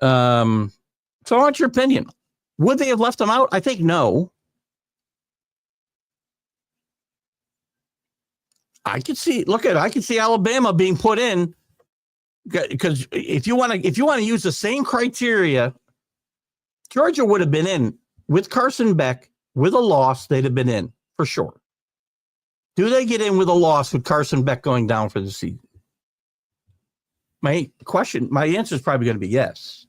So I want your opinion. Would they have left him out? I think no. I could see Alabama being put in, because if you want to use the same criteria, Georgia would have been in with Carson Beck with a loss. They'd have been in for sure. Do they get in with a loss with Carson Beck going down for the season? My answer is probably going to be yes.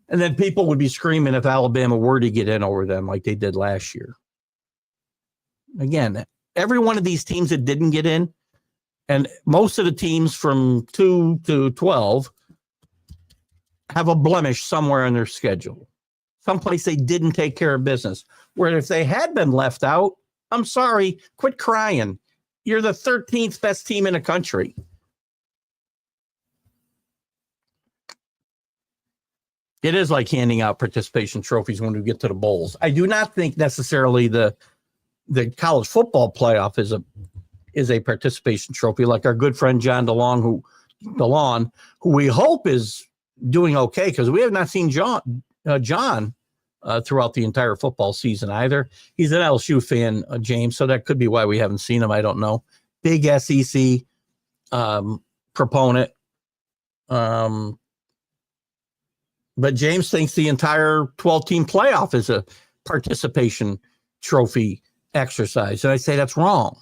And then people would be screaming if Alabama were to get in over them like they did last year. Again, every one of these teams that didn't get in, and most of the teams from 2 to 12 have a blemish somewhere in their schedule. Someplace they didn't take care of business. Where if they had been left out, I'm sorry, quit crying. You're the 13th best team in the country. It is like handing out participation trophies when we get to the bowls. I do not think necessarily the college football playoff is a participation trophy, like our good friend John DeLon, who we hope is doing okay, because we have not seen John throughout the entire football season either. He's an LSU fan, James, so that could be why we haven't seen him. I don't know. Big SEC proponent. But James thinks the entire 12-team playoff is a participation trophy exercise. And I say that's wrong.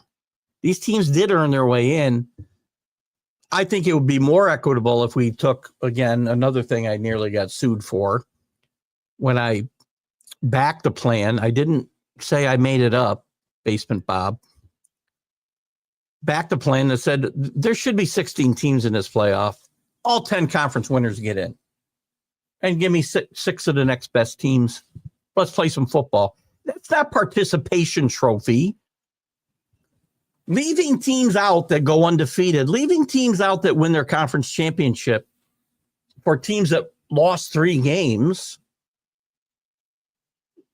These teams did earn their way in. I think it would be more equitable if we took, again, another thing I nearly got sued for. When I backed the plan, I didn't say I made it up, Basement Bob. Backed the plan that said there should be 16 teams in this playoff. All 10 conference winners get in. And give me six of the next best teams. Let's play some football. That's not participation trophy. Leaving teams out that go undefeated, leaving teams out that win their conference championship for teams that lost 3 games.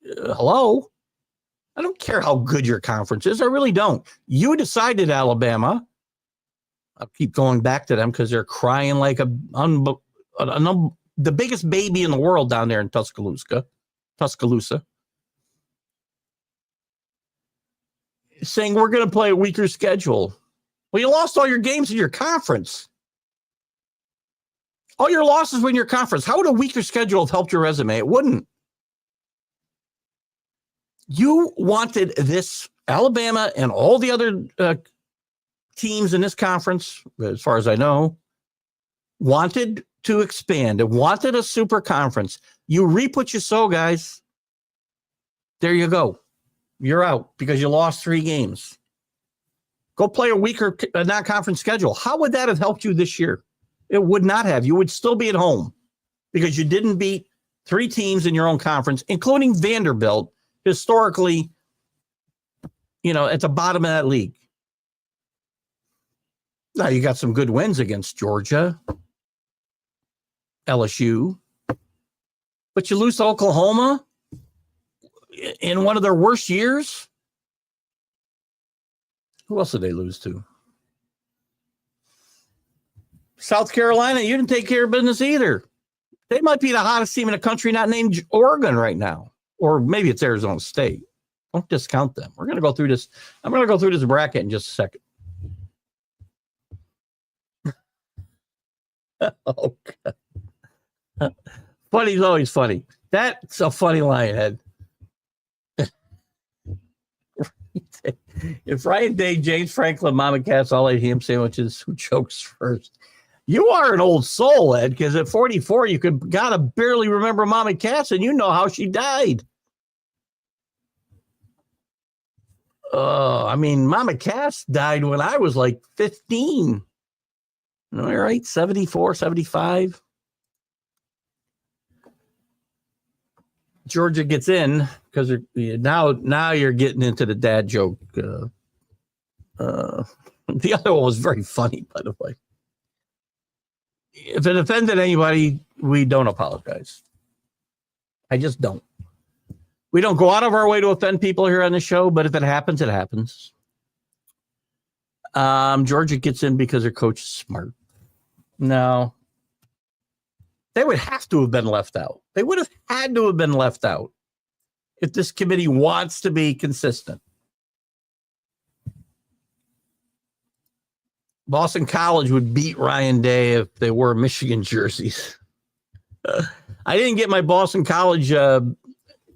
Hello? I don't care how good your conference is. I really don't. You decided, Alabama. I'll keep going back to them because they're crying like the biggest baby in the world down there in Tuscaloosa, saying we're going to play a weaker schedule. Well, you lost all your games in your conference. All your losses were in your conference. How would a weaker schedule have helped your resume? It wouldn't. You wanted this, Alabama and all the other teams in this conference, as far as I know, wanted to expand and wanted a super conference. You reap what you sow, guys. There you go. You're out because you lost 3 games. Go play a weaker non-conference schedule. How would that have helped you this year? It would not have. You would still be at home because you didn't beat 3 teams in your own conference, including Vanderbilt, historically, at the bottom of that league. Now, you got some good wins against Georgia, LSU, but you lose to Oklahoma in one of their worst years. Who else did they lose to? South Carolina, you didn't take care of business either. They might be the hottest team in the country, not named Oregon right now. Or maybe it's Arizona State. Don't discount them. We're going to go through this. I'm going to go through this bracket in just a second. Oh, God. Funny's always funny. That's a funny line, Ed. If Ryan Day, James Franklin, Mama Cass all ate ham sandwiches, who chokes first? You are an old soul, Ed, because at 44, you gotta barely remember Mama Cass, and you know how she died. Mama Cass died when I was like 15. Am I right? 74, 75. Georgia gets in because now you're getting into the dad joke. The other one was very funny, by the way. If it offended anybody, we don't apologize. I just don't. We don't go out of our way to offend people here on the show, but if it happens, it happens. Georgia gets in because their coach is smart. No. They would have to have been left out. They would have had to have been left out if this committee wants to be consistent. Boston College would beat Ryan Day if they wore Michigan jerseys. I didn't get my Boston College.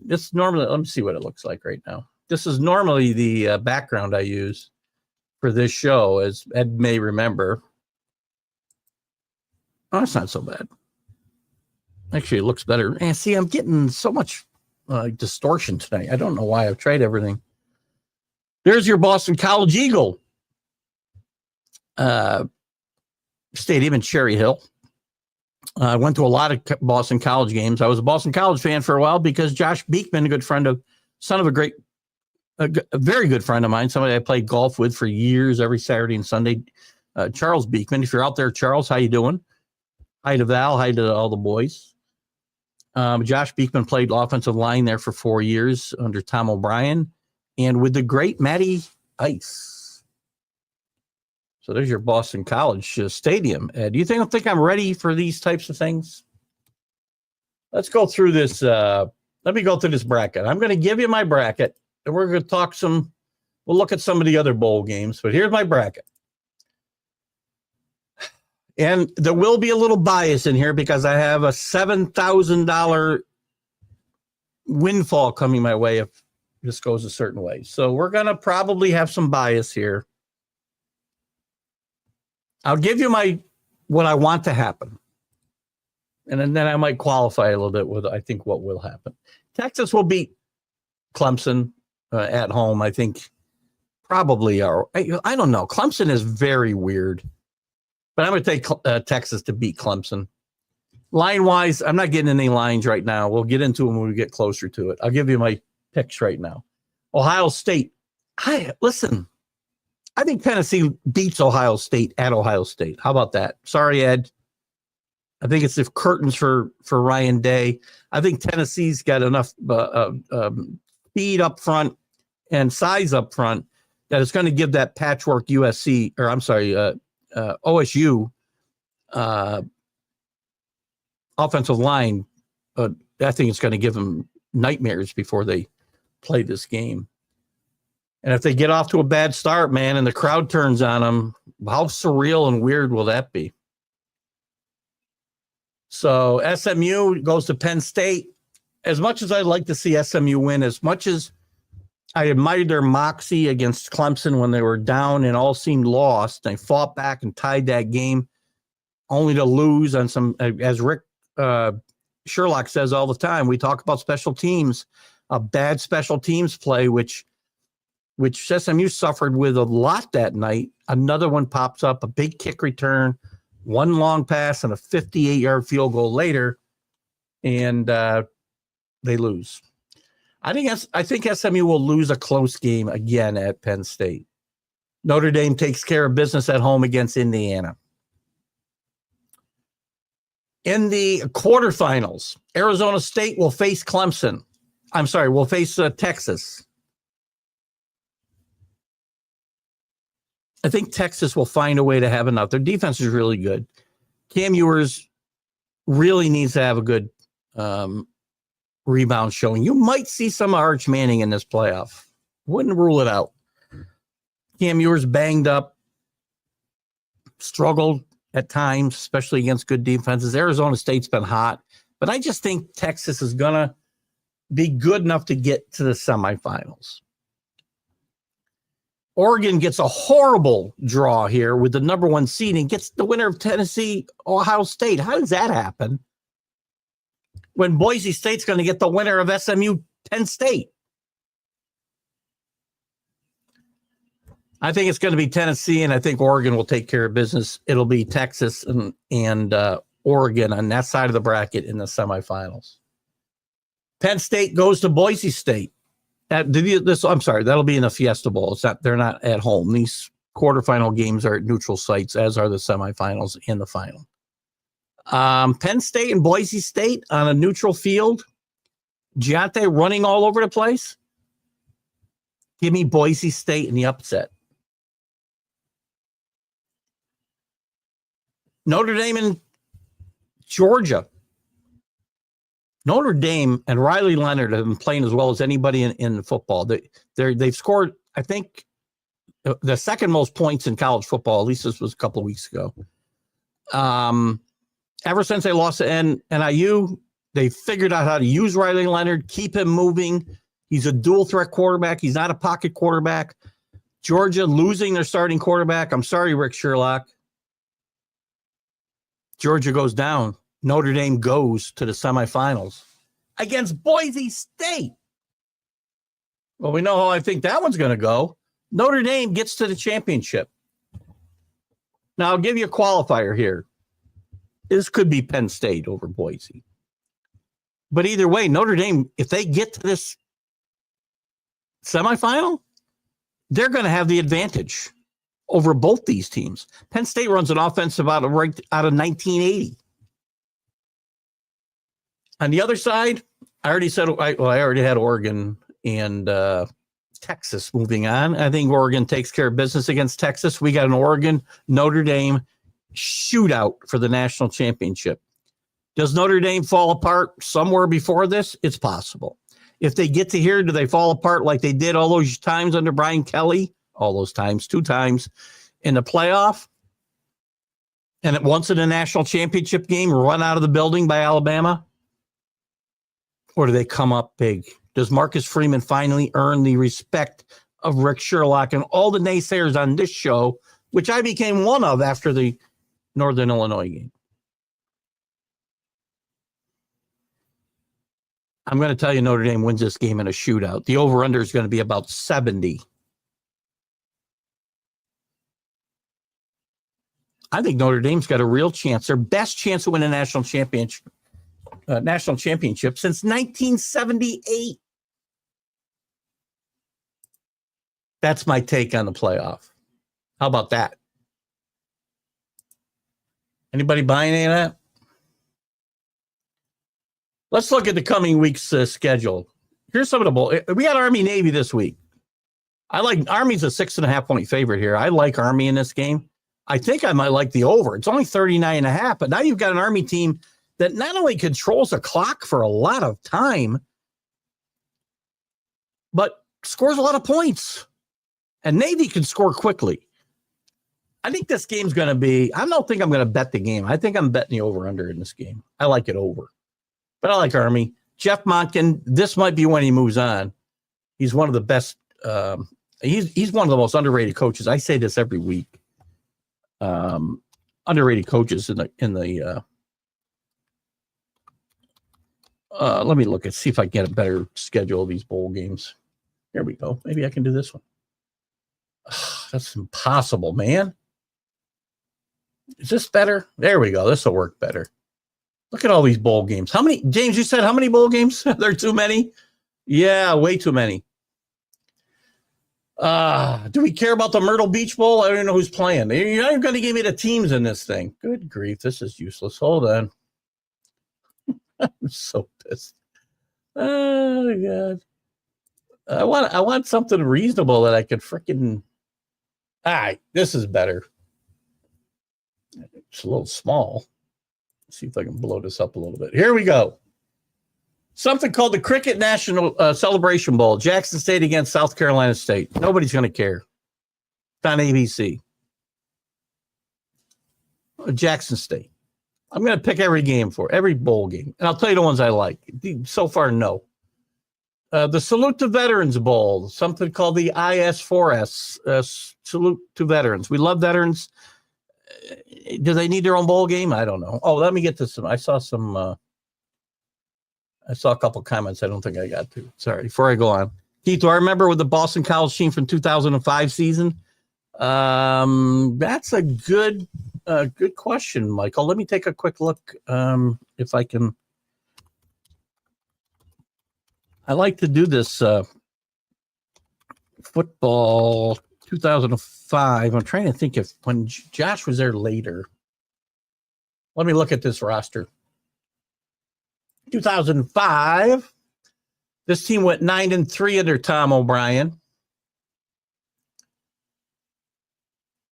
This normally, let me see what it looks like right now. This is normally the background I use for this show, as Ed may remember. Oh, it's not so bad. Actually, it looks better. And see, I'm getting so much distortion tonight. I don't know why. I've tried everything. There's your Boston College Eagle stadium in Cherry Hill. I went to a lot of Boston College games. I was a Boston College fan for a while because Josh Beekman, son of a very good friend of mine, somebody I played golf with for years, every Saturday and Sunday. Charles Beekman, if you're out there, Charles, how you doing? Hi to Val, hi to all the boys. Josh Beekman played offensive line there for 4 years under Tom O'Brien and with the great Matty Ice. So there's your Boston College stadium. Do you think I'm ready for these types of things? Let's go through this. Let me go through this bracket. I'm going to give you my bracket, and we're going to we'll look at some of the other bowl games, but here's my bracket. And there will be a little bias in here because I have a $7,000 windfall coming my way if this goes a certain way. So we're going to probably have some bias here. I'll give you what I want to happen. And then I might qualify a little bit with, I think, what will happen. Texas will beat Clemson at home. I think probably I don't know. Clemson is very weird. But I'm going to take Texas to beat Clemson. Line-wise, I'm not getting any lines right now. We'll get into them when we get closer to it. I'll give you my picks right now. Ohio State. I think Tennessee beats Ohio State at Ohio State. How about that? Sorry, Ed. I think it's the curtains for Ryan Day. I think Tennessee's got enough speed up front and size up front that it's going to give that patchwork OSU offensive line. I think it's going to give them nightmares before they play this game. And if they get off to a bad start, man, and the crowd turns on them, how surreal and weird will that be? So SMU goes to Penn State. As much as I'd like to see SMU win, as much as I admired their moxie against Clemson when they were down and all seemed lost, they fought back and tied that game only to lose on some, as Rick Sherlock says all the time, we talk about special teams, a bad special teams play, which SMU suffered with a lot that night. Another one pops up, a big kick return, one long pass, and a 58-yard field goal later, and they lose. I think SMU will lose a close game again at Penn State. Notre Dame takes care of business at home against Indiana. In the quarterfinals, Arizona State will face Clemson. Will face Texas. I think Texas will find a way to have enough. Their defense is really good. Cam Ewers really needs to have a good rebound showing. You might see some Arch Manning in this playoff. Wouldn't rule it out. Cam Ewers banged up, struggled at times, especially against good defenses. Arizona State's been hot, but I just think Texas is going to be good enough to get to the semifinals. Oregon gets a horrible draw here with the number 1 seed and gets the winner of Tennessee, Ohio State. How does that happen? When Boise State's going to get the winner of SMU, Penn State. I think it's going to be Tennessee, and I think Oregon will take care of business. It'll be Texas and Oregon on that side of the bracket in the semifinals. Penn State goes to Boise State. That'll be in the Fiesta Bowl. They're not at home. These quarterfinal games are at neutral sites, as are the semifinals and the final. Penn State and Boise State on a neutral field. Giante running all over the place. Give me Boise State in the upset. Notre Dame and Georgia. Notre Dame and Riley Leonard have been playing as well as anybody in football. They've scored, I think, the second most points in college football. At least this was a couple of weeks ago. Ever since they lost to NIU, they figured out how to use Riley Leonard, keep him moving. He's a dual threat quarterback. He's not a pocket quarterback. Georgia losing their starting quarterback. I'm sorry, Rick Sherlock. Georgia goes down. Notre Dame goes to the semifinals against Boise State. Well, we know how I think that one's going to go. Notre Dame gets to the championship. Now, I'll give you a qualifier here. This could be Penn State over Boise. But either way, Notre Dame, if they get to this semifinal, they're going to have the advantage over both these teams. Penn State runs an offense right out of 1980. On the other side, I already said, I already had Oregon and Texas moving on. I think Oregon takes care of business against Texas. We got an Oregon Notre Dame shootout for the national championship. Does Notre Dame fall apart somewhere before this? It's possible. If they get to here, do they fall apart like they did all those times under Brian Kelly? All those times, 2 times in the playoff. And once in a national championship game, run out of the building by Alabama? Or do they come up big? Does Marcus Freeman finally earn the respect of Rick Sherlock and all the naysayers on this show, which I became one of after the Northern Illinois game? I'm going to tell you Notre Dame wins this game in a shootout. The over-under is going to be about 70. I think Notre Dame's got a real chance, their best chance to win a national championship since 1978. That's my take on the playoff. How about that? Anybody buying any of that? Let's look at the coming week's schedule. Here's some of the bowl. We got Army Navy this week. I like Army's a 6.5 point favorite here. I like Army in this game. I think I might like the over. It's only 39.5, but now you've got an Army team that not only controls the clock for a lot of time, but scores a lot of points. And Navy can score quickly. I think this game's going to be, I don't think I'm going to bet the game. I think I'm betting the over-under in this game. I like it over. But I like Army. Jeff Monken, this might be when he moves on. He's one of the best. He's one of the most underrated coaches. I say this every week. Underrated coaches in the let me look and see if I can get a better schedule of these bowl games. Here we go. Maybe I can do this one. That's impossible, man. Is this better? There we go. This will work better. Look at all these bowl games. How many, James, you said how many bowl games? There are too many? Yeah, way too many. Do we care about the Myrtle Beach Bowl? I don't even know who's playing. You're not even going to give me the teams in this thing. Good grief. This is useless. Hold on. I'm so pissed. Oh, God. I want something reasonable that I could freaking. All right, this is better. It's a little small. Let's see if I can blow this up a little bit. Here we go. Something called the Cricket National Celebration Bowl. Jackson State against South Carolina State. Nobody's going to care. It's on ABC. Jackson State. I'm going to pick every game for every bowl game. And I'll tell you the ones I like. So far, no. The Salute to Veterans Bowl. Something called the IS4S. Salute to Veterans. We love veterans. Do they need their own bowl game? I don't know. Oh, let me get to some. I saw a couple comments I don't think I got to. Sorry. Before I go on. Keith, do I remember with the Boston College team from 2005 season? That's a good question, Michael. Let me take a quick look if I can. I like to do this football 2005. I'm trying to think if when Josh was there later. Let me look at this roster. 2005, this team went 9-3 under Tom O'Brien.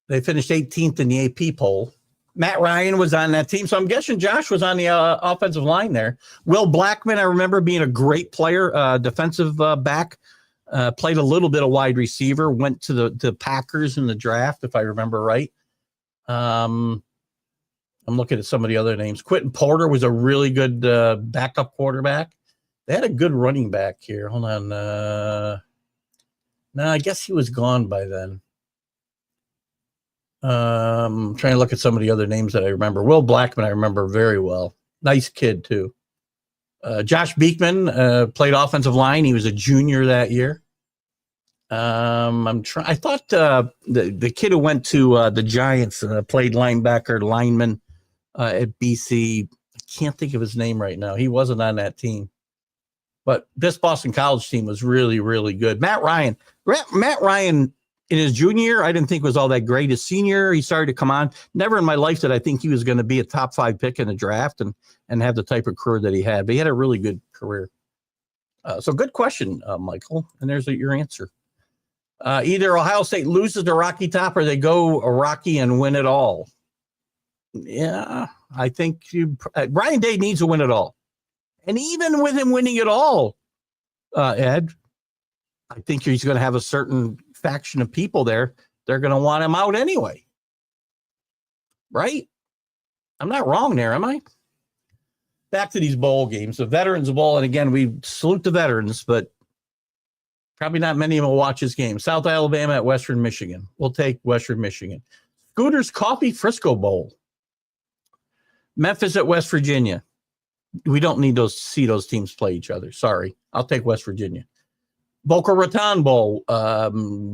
They finished 18th in the AP poll. Matt Ryan was on that team, so I'm guessing Josh was on the offensive line there. Will Blackman, I remember being a great player, defensive back, played a little bit of wide receiver, went to the Packers in the draft, if I remember right. I'm looking at some of the other names. Quentin Porter was a really good backup quarterback. They had a good running back here. Hold on. No, I guess he was gone by then. Trying to look at some of the other names that I remember. Will Blackman, I remember very well. Nice kid, too. Josh Beekman played offensive line. He was a junior that year. I thought the kid who went to the Giants played linebacker, lineman at BC. I can't think of his name right now. He wasn't on that team. But this Boston College team was really, really good. Matt Ryan in his junior year, I didn't think was all that great. His senior, he started to come on. Never in my life did I think he was going to be a top 5 pick in the draft and have the type of career that he had. But he had a really good career. So good question, Michael. And there's your answer. Either Ohio State loses to Rocky Top or they go Rocky and win it all. Yeah, I think Ryan Day needs to win it all. And even with him winning it all, Ed, I think he's going to have a certain faction of people there. They're going to want him out anyway. Right? I'm not wrong there, am I? Back to these bowl games. The Veterans Bowl, and again, we salute the veterans, but probably not many of them will watch this game. South Alabama at Western Michigan. We'll take Western Michigan. Scooter's Coffee Frisco Bowl. Memphis at West Virginia. We don't need to see those teams play each other. Sorry. I'll take West Virginia. Boca Raton Bowl.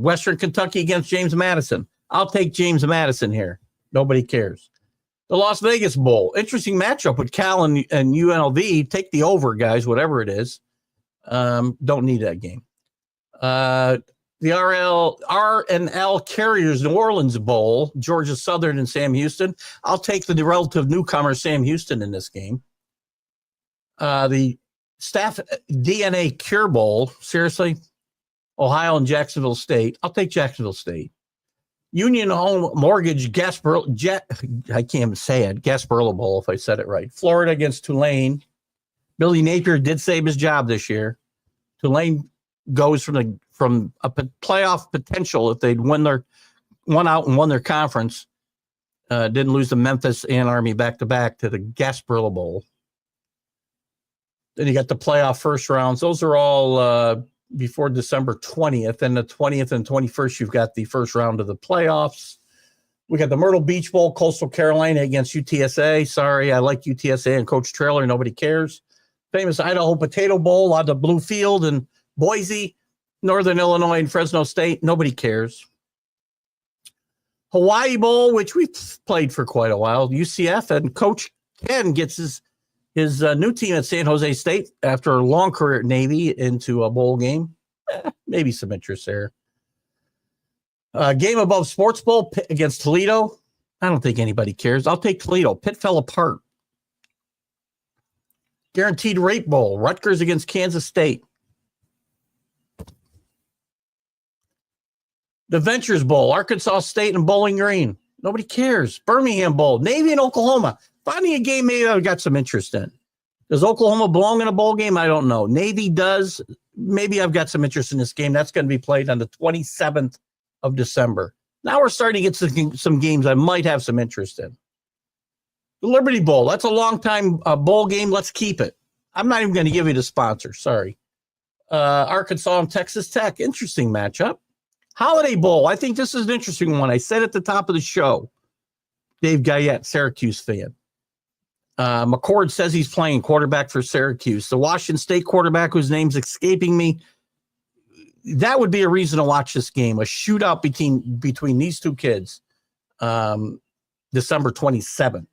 Western Kentucky against James Madison. I'll take James Madison here. Nobody cares. The Las Vegas Bowl. Interesting matchup with Cal and UNLV. Take the over, guys, whatever it is. Don't need that game. The RNL Carriers New Orleans Bowl, Georgia Southern and Sam Houston. I'll take the relative newcomer Sam Houston in this game. The Staff DNA Cure Bowl, seriously, Ohio and Jacksonville State. I'll take Jacksonville State. Union Home Mortgage Gasparilla Bowl, if I said it right. Florida against Tulane. Billy Napier did save his job this year. Tulane goes from a playoff potential if they'd won out and won their conference. Didn't lose to Memphis and Army back-to-back to the Gasparilla Bowl. Then you got the playoff first rounds. Those are all before December 20th. And the 20th and 21st, you've got the first round of the playoffs. We got the Myrtle Beach Bowl, Coastal Carolina against UTSA. Sorry, I like UTSA and Coach Trailer. Nobody cares. Famous Idaho Potato Bowl on the Blue Field in Boise, Northern Illinois, and Fresno State. Nobody cares. Hawaii Bowl, which we've played for quite a while. UCF and Coach Ken gets his new team at San Jose State after a long career at Navy into a bowl game. Maybe some interest there. Game above Sports Bowl, Pitt against Toledo. I don't think anybody cares. I'll take Toledo. Pitt fell apart. Guaranteed Rate Bowl, Rutgers against Kansas State. The Ventures Bowl, Arkansas State and Bowling Green. Nobody cares. Birmingham Bowl, Navy and Oklahoma. Finding a game maybe I've got some interest in. Does Oklahoma belong in a bowl game? I don't know. Navy does. Maybe I've got some interest in this game. That's going to be played on the 27th of December. Now we're starting to get some games I might have some interest in. The Liberty Bowl. That's a long time bowl game. Let's keep it. I'm not even going to give you the sponsor. Sorry. Arkansas and Texas Tech. Interesting matchup. Holiday Bowl. I think this is an interesting one. I said at the top of the show, Dave Guyette, Syracuse fan. McCord says he's playing quarterback for Syracuse. The Washington State quarterback whose name's escaping me. That would be a reason to watch this game. A shootout between these two kids. December 27th.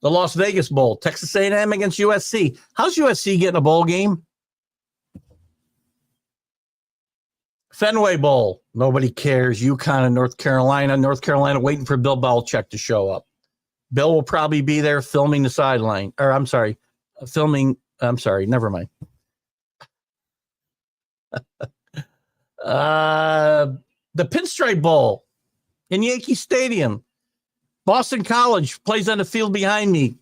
The Las Vegas Bowl. Texas A&M against USC. How's USC getting a bowl game? Fenway Bowl. Nobody cares. UConn and North Carolina. North Carolina waiting for Bill Belichick to show up. Bill will probably be there filming the sideline. Or I'm sorry, never mind. The Pinstripe Bowl in Yankee Stadium. Boston College plays on the field behind me.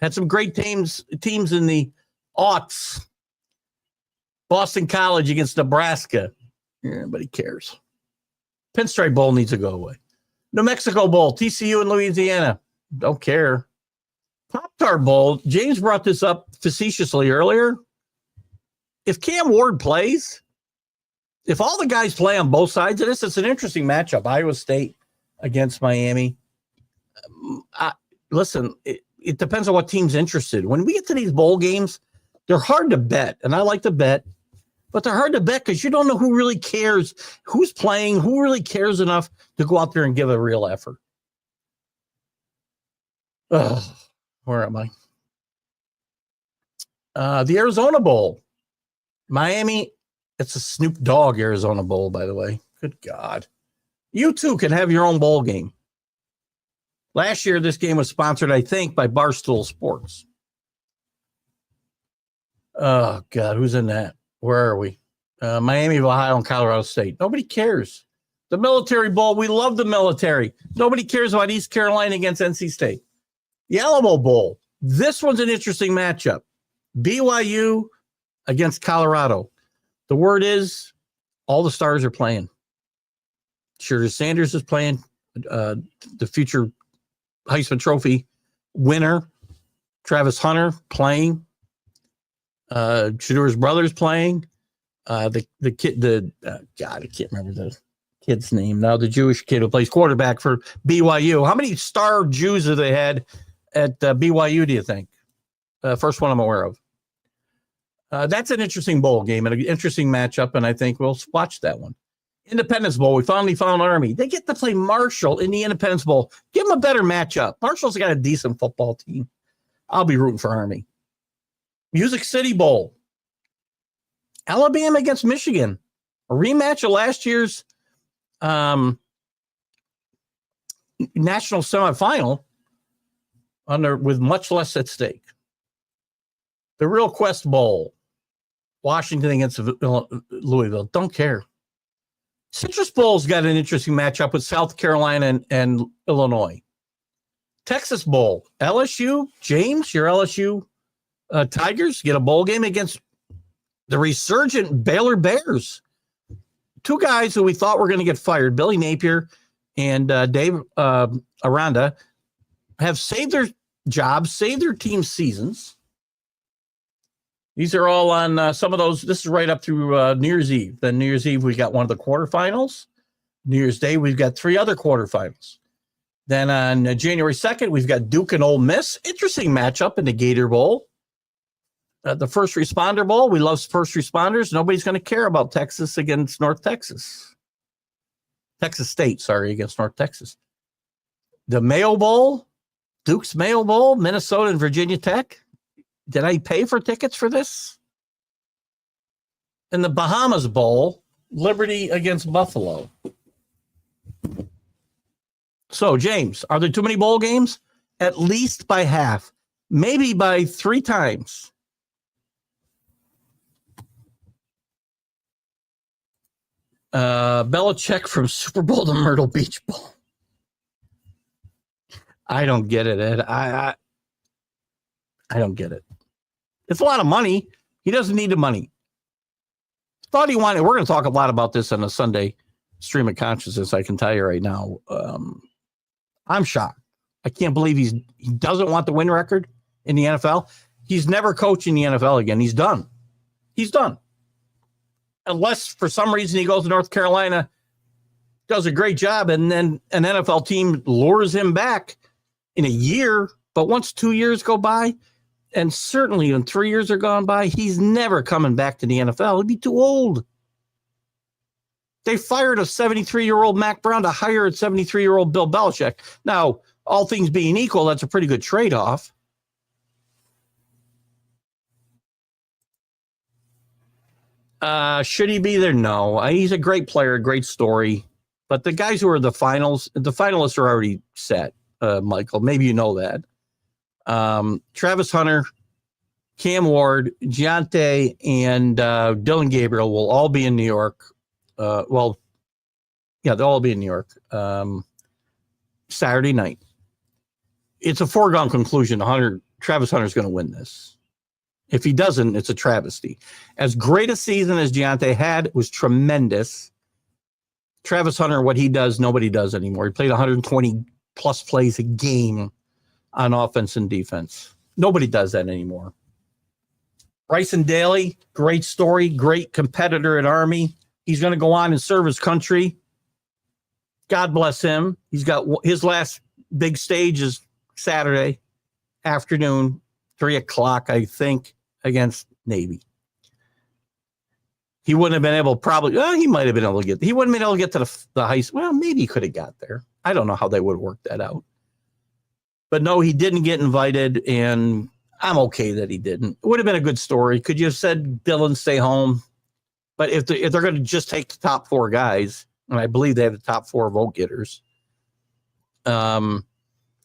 Had some great teams in the aughts. Boston College against Nebraska. Nobody cares. Pinstripe Bowl needs to go away. New Mexico Bowl, TCU in Louisiana. Don't care. Pop-Tart Bowl, James brought this up facetiously earlier. If Cam Ward plays, if all the guys play on both sides of this, it's an interesting matchup. Iowa State against Miami. Listen, it depends on what team's interested. When we get to these bowl games, they're hard to bet, and I like to bet, but they're hard to bet because you don't know who really cares, who's playing, who really cares enough to go out there and give a real effort. Where am I? The Arizona Bowl. Miami, it's a Snoop Dogg Arizona Bowl, by the way. Good God. You too can have your own bowl game. Last year, this game was sponsored, I think, by Barstool Sports. Oh, God, who's in that? Where are we? Miami of Ohio and Colorado State. Nobody cares. The Military Bowl, we love the military. Nobody cares about East Carolina against NC State. The Alamo Bowl. This one's an interesting matchup. BYU against Colorado. The word is all the stars are playing. Shirley Sanders is playing. The future Heisman Trophy winner, Travis Hunter, playing. Shadour's brother's playing. God, I can't remember the kid's name now. The Jewish kid who plays quarterback for BYU. How many star Jews have they had at BYU, do you think? First one I'm aware of. That's an interesting bowl game and an interesting matchup, and I think we'll watch that one. Independence Bowl, we finally found Army. They get to play Marshall in the Independence Bowl. Give them a better matchup. Marshall's got a decent football team. I'll be rooting for Army. Music City Bowl. Alabama against Michigan. A rematch of last year's national semifinal with much less at stake. The Real Quest Bowl. Washington against Louisville. Don't care. Citrus Bowl's got an interesting matchup with South Carolina and Illinois. Texas Bowl. LSU, James, your LSU Tigers get a bowl game against the resurgent Baylor Bears. Two guys who we thought were going to get fired, Billy Napier and Dave Aranda, have saved their jobs, saved their team seasons. These are all on some of those. This is right up through New Year's Eve. Then New Year's Eve, we got one of the quarterfinals. New Year's Day, we've got 3 other quarterfinals. Then on January 2nd, we've got Duke and Ole Miss. Interesting matchup in the Gator Bowl. The First Responder Bowl. We love first responders. Nobody's going to care about Texas against North Texas. Texas State, against North Texas. The Mayo Bowl. Duke's Mayo Bowl. Minnesota and Virginia Tech. Did I pay for tickets for this? In the Bahamas Bowl, Liberty against Buffalo. So, James, are there too many bowl games? At least by half. Maybe by 3 times. Belichick from Super Bowl to Myrtle Beach Bowl. I don't get it, Ed. I don't get it. It's a lot of money. He doesn't need the money. Thought he wanted. We're going to talk a lot about this on a Sunday stream of consciousness. I can tell you right now. I'm shocked. I can't believe he doesn't want the win record in the NFL. He's never coaching the NFL again. He's done. He's done. Unless for some reason he goes to North Carolina, does a great job, and then an NFL team lures him back in a year. But once 2 years go by, and certainly when 3 years are gone by, he's never coming back to the NFL. He'd be too old. They fired a 73-year-old Mac Brown to hire a 73-year-old Bill Belichick. Now, all things being equal, that's a pretty good trade-off. Should he be there? No. He's a great player, great story. But the guys who are the finalists are already set. Michael. Maybe you know that. Travis Hunter, Cam Ward, Giante, and Dylan Gabriel will all be in New York. They'll all be in New York Saturday night. It's a foregone conclusion. Travis Hunter's going to win this. If he doesn't, it's a travesty. As great a season as Giante had, it was tremendous. Travis Hunter, what he does, nobody does anymore. He played 120 plus plays a game on offense and defense. Nobody does that anymore. Bryson Daly, great story, great competitor at Army. He's going to go on and serve his country. God bless him. He's got his last big stage is Saturday afternoon, 3:00, I think, against Navy. He wouldn't have been able he might have been able to get, he wouldn't have been able to get to the high school. Well, maybe he could have got there. I don't know how they would have worked that out. But no, he didn't get invited, and I'm okay that he didn't. It would have been a good story. Could you have said, Dylan, stay home? But if they're going to just take the top 4 guys, and I believe they have the top 4 vote getters, then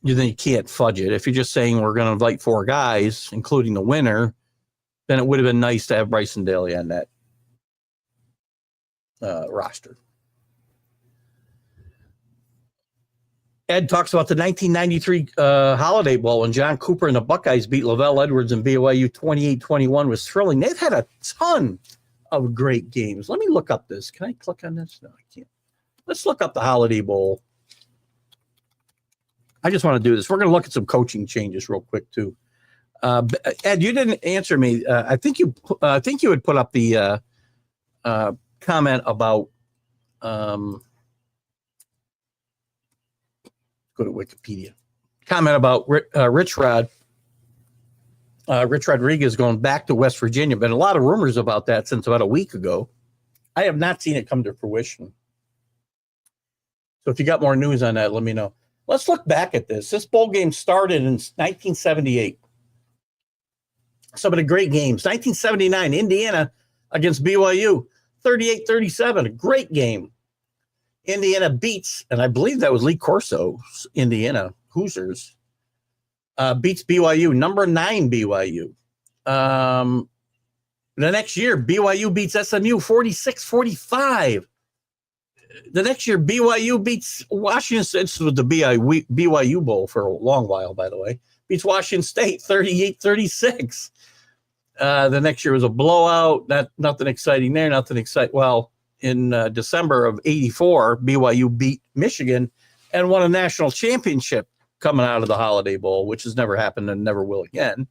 you can't fudge it. If you're just saying we're going to invite 4 guys, including the winner, then it would have been nice to have Bryson Daly on that roster. Ed talks about the 1993 Holiday Bowl when John Cooper and the Buckeyes beat Lavelle Edwards and BYU 28-21 was thrilling. They've had a ton of great games. Let me look up this. Can I click on this? No, I can't. Let's look up the Holiday Bowl. I just want to do this. We're going to look at some coaching changes real quick too. Ed, you didn't answer me. I think you had put up the comment about. Go to Wikipedia. Comment about Rich Rodriguez going back to West Virginia. Been a lot of rumors about that since about a week ago. I have not seen it come to fruition. So if you got more news on that, let me know. Let's look back at this. This bowl game started in 1978. Some of the great games. 1979, Indiana against BYU, 38-37, a great game. Indiana beats, and I believe that was Lee Corso's Indiana Hoosiers, beats BYU, number 9 BYU. The next year, BYU beats SMU 46-45. The next year, BYU beats Washington State. This was the BYU Bowl for a long while, by the way. Beats Washington State 38-36. The next year was a blowout. Nothing exciting there. Nothing exciting. Well, in December of 84, BYU beat Michigan and won a national championship coming out of the Holiday Bowl, which has never happened and never will again.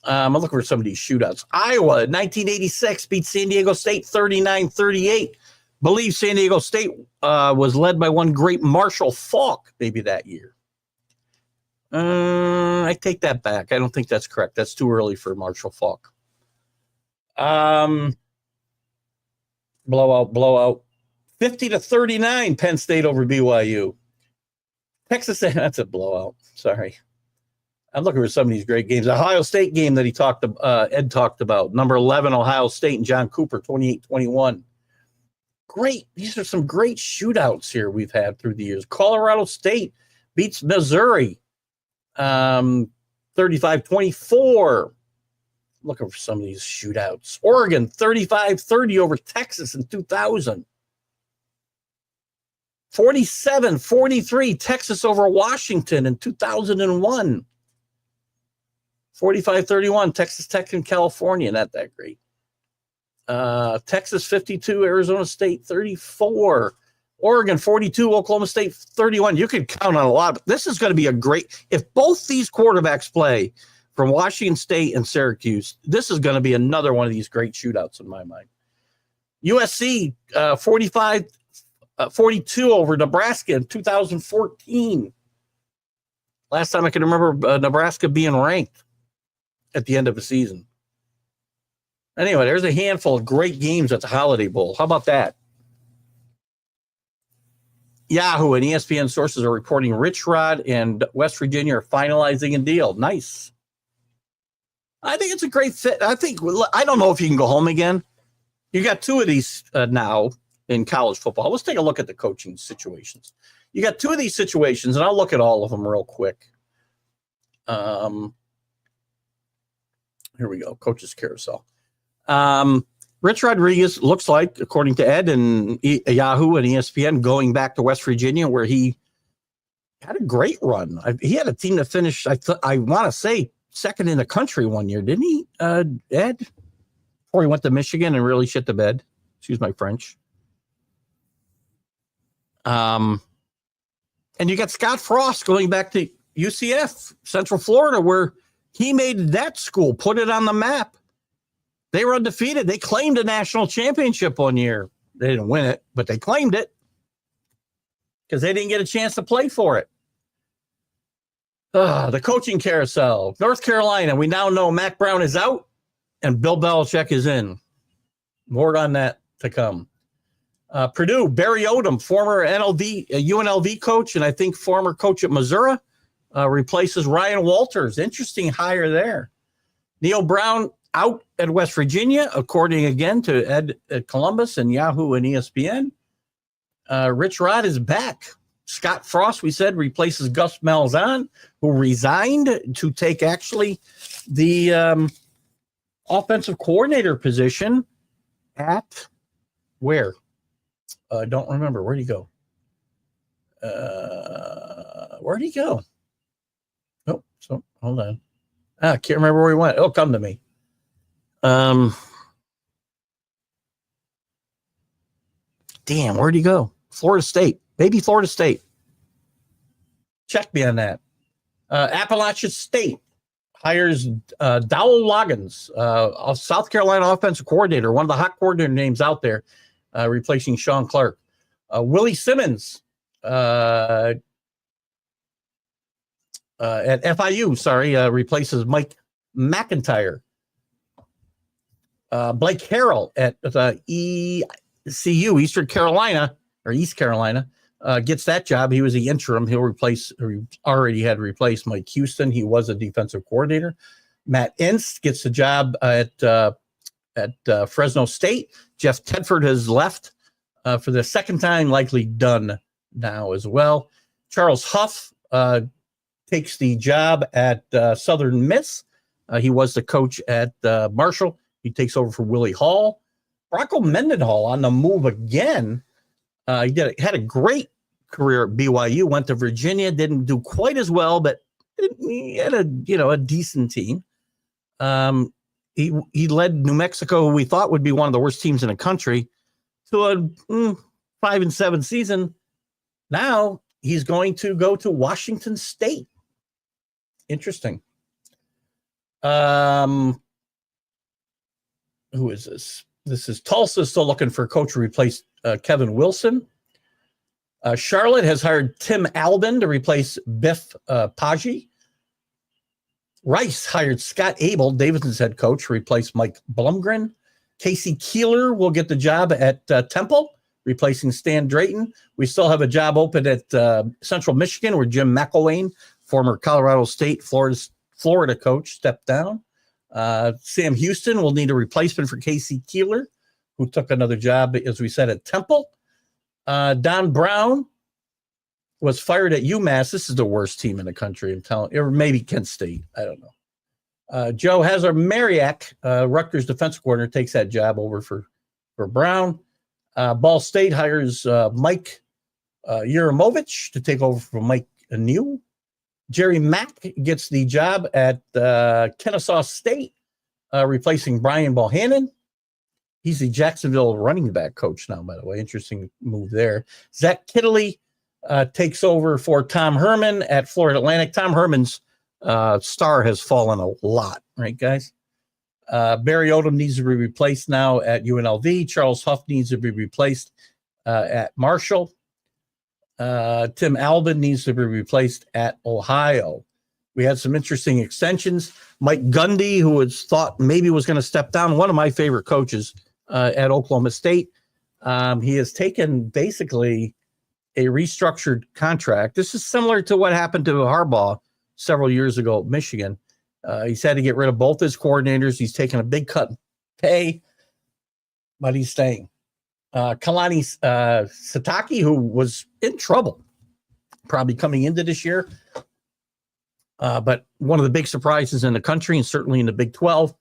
I'm looking for some of these shootouts. Iowa, 1986, beat San Diego State 39-38. Believe San Diego State was led by one great Marshall Faulk maybe that year. I take that back. I don't think that's correct. That's too early for Marshall Faulk. Blowout. 50-39, Penn State over BYU. Texas, that's a blowout. Sorry. I'm looking for some of these great games. Ohio State game that Ed talked about. Number 11, Ohio State and John Cooper, 28-21. Great. These are some great shootouts here we've had through the years. Colorado State beats Missouri, 35-24. Looking for some of these shootouts. Oregon, 35-30 over Texas in 2000. 47-43, Texas over Washington in 2001. 45-31, Texas Tech in California. Not that great. Texas 52, Arizona State 34. Oregon 42, Oklahoma State 31. You could count on a lot. This is going to be a great, if both these quarterbacks play from Washington State and Syracuse, this is going to be another one of these great shootouts in my mind. USC 45-42 over Nebraska in 2014. Last time I can remember Nebraska being ranked at the end of a season. Anyway, there's a handful of great games at the Holiday Bowl. How about that? Yahoo and ESPN sources are reporting Rich Rod and West Virginia are finalizing a deal. Nice. I think it's a great fit. I don't know if you can go home again. You got 2 of these now in college football. Let's take a look at the coaching situations. you got two of these situations, and I'll look at all of them real quick. Here we go, coach's carousel. Rich Rodriguez looks like, according to Ed and Yahoo and ESPN, going back to West Virginia, where he had a great run. He had a team that finished, I want to say, second in the country one year, didn't he, Ed? Before he went to Michigan and really shit the bed. Excuse my French. And you got Scott Frost going back to UCF, Central Florida, where he made that school, put it on the map. They were undefeated. They claimed a national championship one year. They didn't win it, but they claimed it because they didn't get a chance to play for it. The coaching carousel. North Carolina, we now know Mac Brown is out and Bill Belichick is in. More on that to come. Purdue, Barry Odom, former UNLV coach, and I think former coach at Missouri, replaces Ryan Walters. Interesting hire there. Neil Brown out at West Virginia, according again to Ed at Columbus and Yahoo and ESPN. Rich Rod is back. Scott Frost, we said, replaces Gus Malzahn, who resigned to take actually the offensive coordinator position at where? I don't remember. Where'd he go? Where'd he go? Oh, so hold on. I can't remember where he went. It'll come to me. Damn, where'd he go? Florida State. Maybe Florida State. Check me on that. Appalachian State hires Dowell Loggins, a South Carolina offensive coordinator, one of the hot coordinator names out there, replacing Sean Clark. Willie Simmons at FIU, replaces Mike McIntyre. Blake Harrell at ECU, East Carolina, gets that job. He was the interim. He already had replaced Mike Houston. He was a defensive coordinator. Matt Ince gets the job at Fresno State. Jeff Tedford has left for the second time, likely done now as well. Charles Huff takes the job at Southern Miss. He was the coach at Marshall. He takes over for Willie Hall. Bronco Mendenhall on the move again. He had a great career at BYU. Went to Virginia, didn't do quite as well, but he had a decent team. He led New Mexico, who we thought would be one of the worst teams in the country, to a 5-7 season. Now he's going to go to Washington State. Interesting. Who is this? This is Tulsa, still looking for a coach to replace Kevin Wilson. Charlotte has hired Tim Albin to replace Biff Paggi. Rice hired Scott Abel, Davidson's head coach, to replace Mike Blumgren. Casey Keeler will get the job at Temple, replacing Stan Drayton. We still have a job open at Central Michigan, where Jim McElwain, former Colorado State, Florida coach, stepped down. Sam Houston will need a replacement for Casey Keeler, who took another job, as we said, at Temple. Don Brown was fired at UMass. This is the worst team in the country, I'm telling you, or maybe Kent State. I don't know. Joe Hazar-Mariak, Rutgers defensive coordinator, takes that job over for Brown. Ball State hires Mike Yurimovich to take over for Mike New. Jerry Mack gets the job at Kennesaw State, replacing Brian Bohannon. He's the Jacksonville running back coach now, by the way. Interesting move there. Zach Kittley takes over for Tom Herman at Florida Atlantic. Tom Herman's star has fallen a lot, right, guys? Barry Odom needs to be replaced now at UNLV. Charles Huff needs to be replaced at Marshall. Tim Albin needs to be replaced at Ohio. We had some interesting extensions. Mike Gundy, who was thought maybe was going to step down, one of my favorite coaches at Oklahoma State. He has taken basically a restructured contract. This is similar to what happened to Harbaugh several years ago at Michigan. He's had to get rid of both his coordinators. He's taken a big cut in pay, but he's staying. Kalani Sitake, who was in trouble probably coming into this year. But one of the big surprises in the country, and certainly in the Big 12,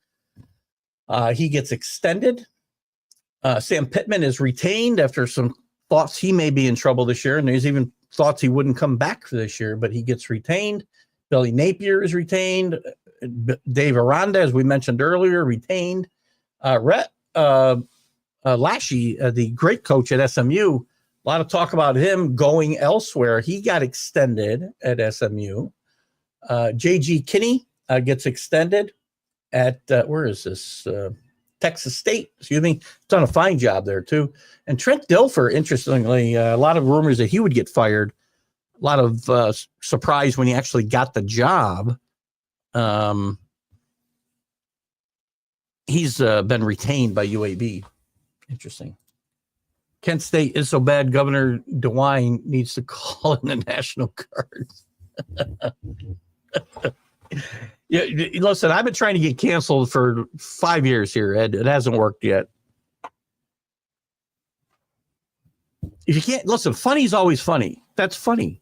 he gets extended. Sam Pittman is retained after some thoughts he may be in trouble this year, and there's even thoughts he wouldn't come back for this year, but he gets retained. Billy Napier is retained. Dave Aranda, as we mentioned earlier, retained. Rhett Lashie, the great coach at SMU, a lot of talk about him going elsewhere. He got extended at SMU. J.G. Kinney gets extended at, where is this? Texas State, excuse me. Done a fine job there, too. And Trent Dilfer, interestingly, a lot of rumors that he would get fired. A lot of surprise when he actually got the job. He's been retained by UAB. Interesting. Kent State is so bad, Governor DeWine needs to call in the National Guard. Yeah, listen, I've been trying to get canceled for 5 years here, Ed. It hasn't worked yet. If you can't listen, funny's always funny. That's funny.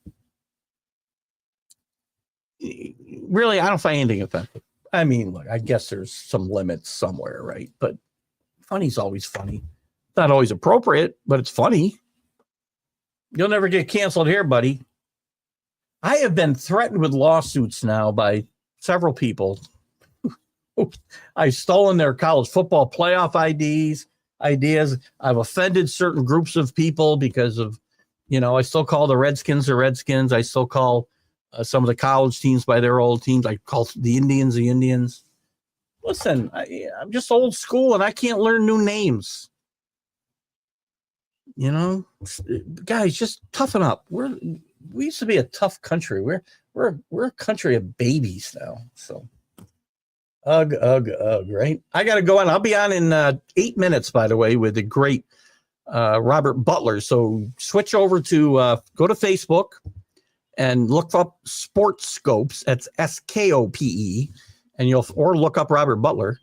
Really, I don't find anything offensive. I mean, look, I guess there's some limits somewhere, right? But funny's always funny. Not always appropriate, but it's funny. You'll never get canceled here, buddy. I have been threatened with lawsuits now by several people. I've stolen their college football playoff ideas. I've offended certain groups of people because of, I still call the Redskins. I still call some of the college teams by their old teams. I call the Indians. Listen, I'm just old school and I can't learn new names. Guys, just toughen up. We used to be a tough country. We're a country of babies now. So, ugh, right? I got to go on. I'll be on in 8 minutes, by the way, with the great Robert Butler. So switch over to go to Facebook and look up Sports Scopes. That's SKOPE, and or look up Robert Butler,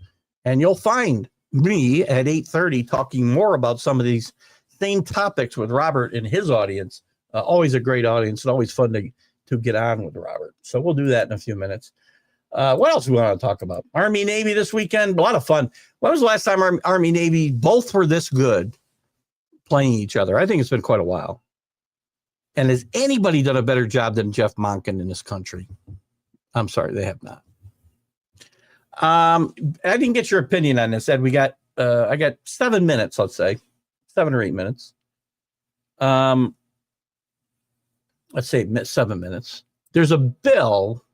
and you'll find me at 8:30 talking more about some of these same topics with Robert and his audience. Always a great audience and always fun to get on with Robert. So we'll do that in a few minutes. What else do we want to talk about? Army, Navy this weekend. A lot of fun. When was the last time Army, Navy both were this good playing each other? I think it's been quite a while. And has anybody done a better job than Jeff Monken in this country? I'm sorry, they have not. I didn't get your opinion on this, Ed. I got 7 minutes, let's say. 7 or 8 minutes. Let's say 7 minutes. There's a bill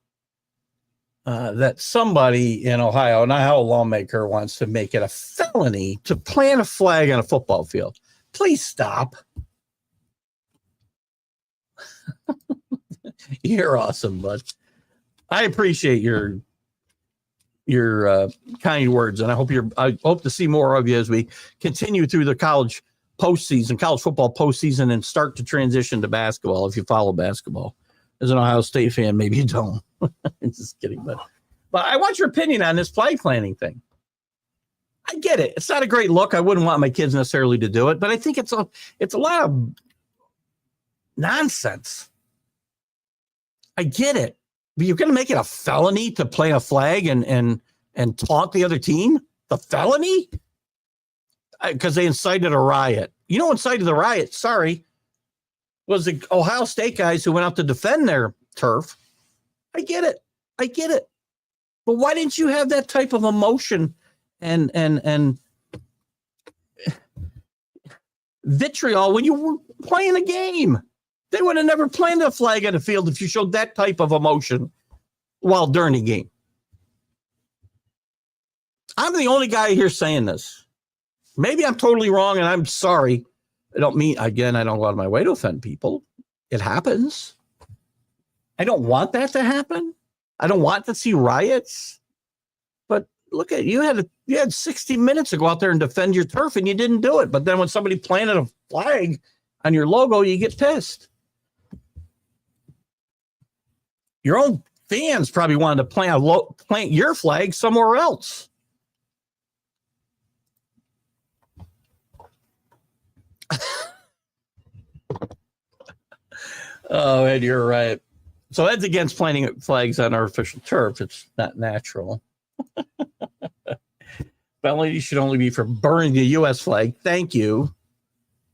that somebody in Ohio, an Ohio lawmaker, wants to make it a felony to plant a flag on a football field. Please stop. You're awesome, bud. I appreciate your kind words, and I hope to see more of you as we continue through the college football postseason, and start to transition to basketball. If you follow basketball, as an Ohio State fan, maybe you don't. I'm just kidding, but I want your opinion on this flag planting thing. I get it; it's not a great look. I wouldn't want my kids necessarily to do it, but I think it's a lot of nonsense. I get it, but you're going to make it a felony to plant a flag and taunt the other team. The felony. Because they incited a riot. You know, incited the riot, was the Ohio State guys who went out to defend their turf. I get it. But why didn't you have that type of emotion and vitriol when you were playing a game? They would have never planted a flag on the field if you showed that type of emotion while during the game. I'm the only guy here saying this. Maybe I'm totally wrong, and I'm sorry. I don't go out of my way to offend people. It happens. I don't want that to happen. I don't want to see riots. But look at you had 60 minutes to go out there and defend your turf, and you didn't do it. But then when somebody planted a flag on your logo, you get pissed. Your own fans probably wanted to plant your flag somewhere else. Oh, and you're right. So that's against planting flags on artificial turf. It's not natural. Felony should only be for burning the U.S. flag. Thank you.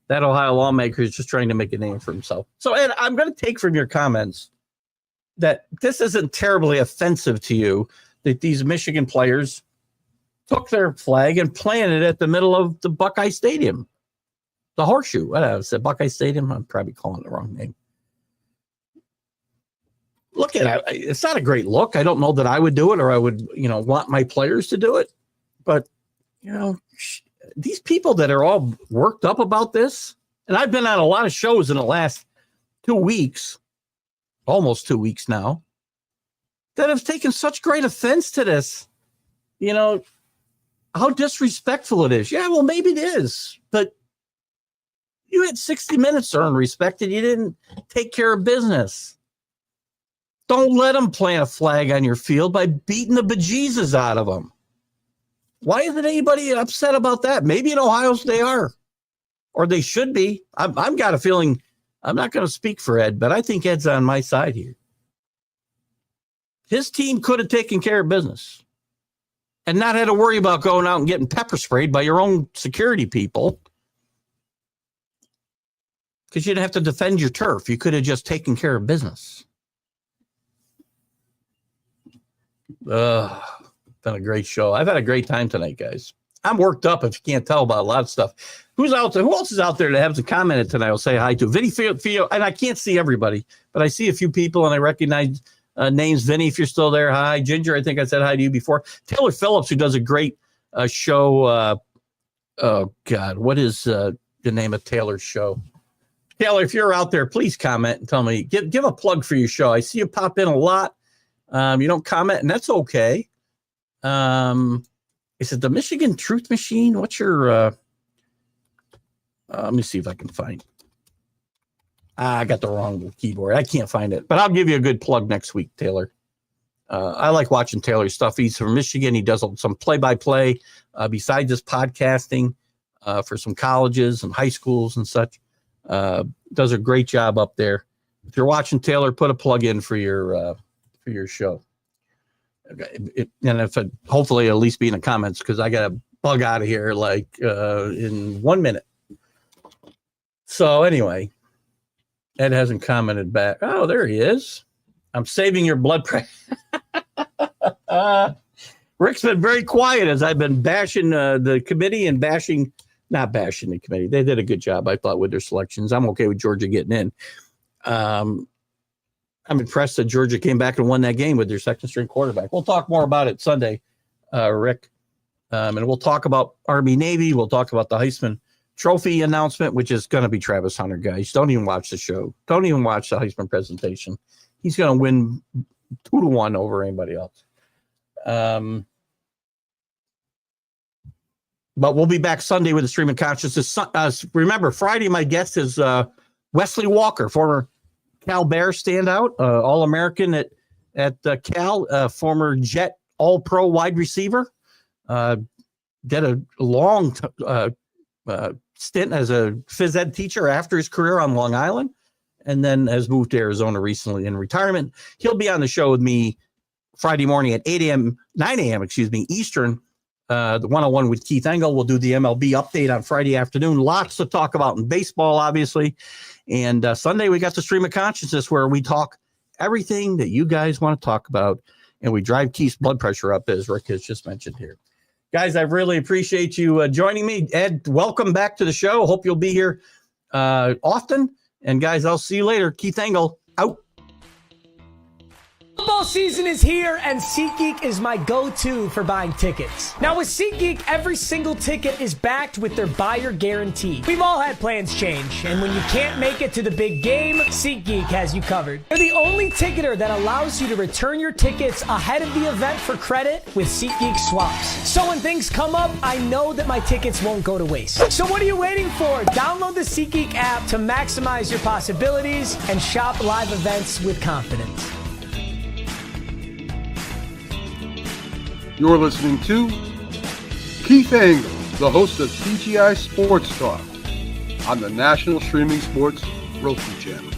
That Ohio lawmaker is just trying to make a name for himself. So, Ed, I'm going to take from your comments that this isn't terribly offensive to you that these Michigan players took their flag and planted it at the middle of the Buckeye Stadium. The horseshoe. I said Buckeye Stadium. I'm probably calling it the wrong name. Look at it. It's not a great look. I don't know that I would do it or I would, want my players to do it. But, these people that are all worked up about this, and I've been on a lot of shows in the last 2 weeks, almost 2 weeks now, that have taken such great offense to this. How disrespectful it is. Yeah, well, maybe it is. But you had 60 minutes to earn respect and you didn't take care of business. Don't let them plant a flag on your field by beating the bejesus out of them. Why isn't anybody upset about that? Maybe in Ohio they are, or they should be. I've got a feeling, I'm not going to speak for Ed, but I think Ed's on my side here. His team could have taken care of business and not had to worry about going out and getting pepper sprayed by your own security people because you didn't have to defend your turf. You could have just taken care of business. Been a great show. I've had a great time tonight, guys. I'm worked up if you can't tell about a lot of stuff. Who's out there? Who else is out there that hasn't commented tonight? I'll say hi to Vinny Fio, and I can't see everybody, but I see a few people and I recognize names. Vinny, if you're still there, hi. Ginger, I think I said hi to you before. Taylor Phillips, who does a great show. Oh God, what is the name of Taylor's show? Taylor, if you're out there, please comment and tell me. Give a plug for your show. I see you pop in a lot. You don't comment, and that's okay. Is it the Michigan Truth Machine? What's your let me see if I can find. I got the wrong keyboard. I can't find it, but I'll give you a good plug next week, Taylor. I like watching Taylor's stuff. He's from Michigan. He does some play-by-play besides his podcasting for some colleges and high schools and such. Does a great job up there. If you're watching Taylor, put a plug in for your show. And if it, hopefully at least be in the comments because I got to bug out of here in 1 minute. So anyway, Ed hasn't commented back. Oh, there he is. I'm saving your blood pressure. Rick's been very quiet as I've been bashing the committee and not bashing the committee. They did a good job, I thought, with their selections. I'm okay with Georgia getting in. I'm impressed that Georgia came back and won that game with their second string quarterback. We'll talk more about it Sunday, Rick. And we'll talk about Army Navy. We'll talk about the Heisman Trophy announcement, which is going to be Travis Hunter, guys. Don't even watch the show. Don't even watch the Heisman presentation. He's going to win 2-1 over anybody else. But we'll be back Sunday with the Stream of Consciousness. Remember, Friday, my guest is Wesley Walker, former Cal Bear standout, All-American at Cal, former Jet All-Pro wide receiver. Did a long stint as a phys ed teacher after his career on Long Island, and then has moved to Arizona recently in retirement. He'll be on the show with me Friday morning at 9 a.m., Eastern, the 101 with Keith Engle. We'll do the MLB update on Friday afternoon. Lots to talk about in baseball, obviously. And Sunday, we got the Stream of Consciousness where we talk everything that you guys want to talk about. And we drive Keith's blood pressure up, as Rick has just mentioned here. Guys, I really appreciate you joining me. Ed, welcome back to the show. Hope you'll be here often. And guys, I'll see you later. Keith Engle, out. Football season is here, and SeatGeek is my go-to for buying tickets. Now, with SeatGeek, every single ticket is backed with their buyer guarantee. We've all had plans change, and when you can't make it to the big game, SeatGeek has you covered. They're the only ticketer that allows you to return your tickets ahead of the event for credit with SeatGeek swaps. So when things come up, I know that my tickets won't go to waste. So what are you waiting for? Download the SeatGeek app to maximize your possibilities and shop live events with confidence. You're listening to Keith Engle, the host of TGI Sports Talk on the National Streaming Sports Roku channel.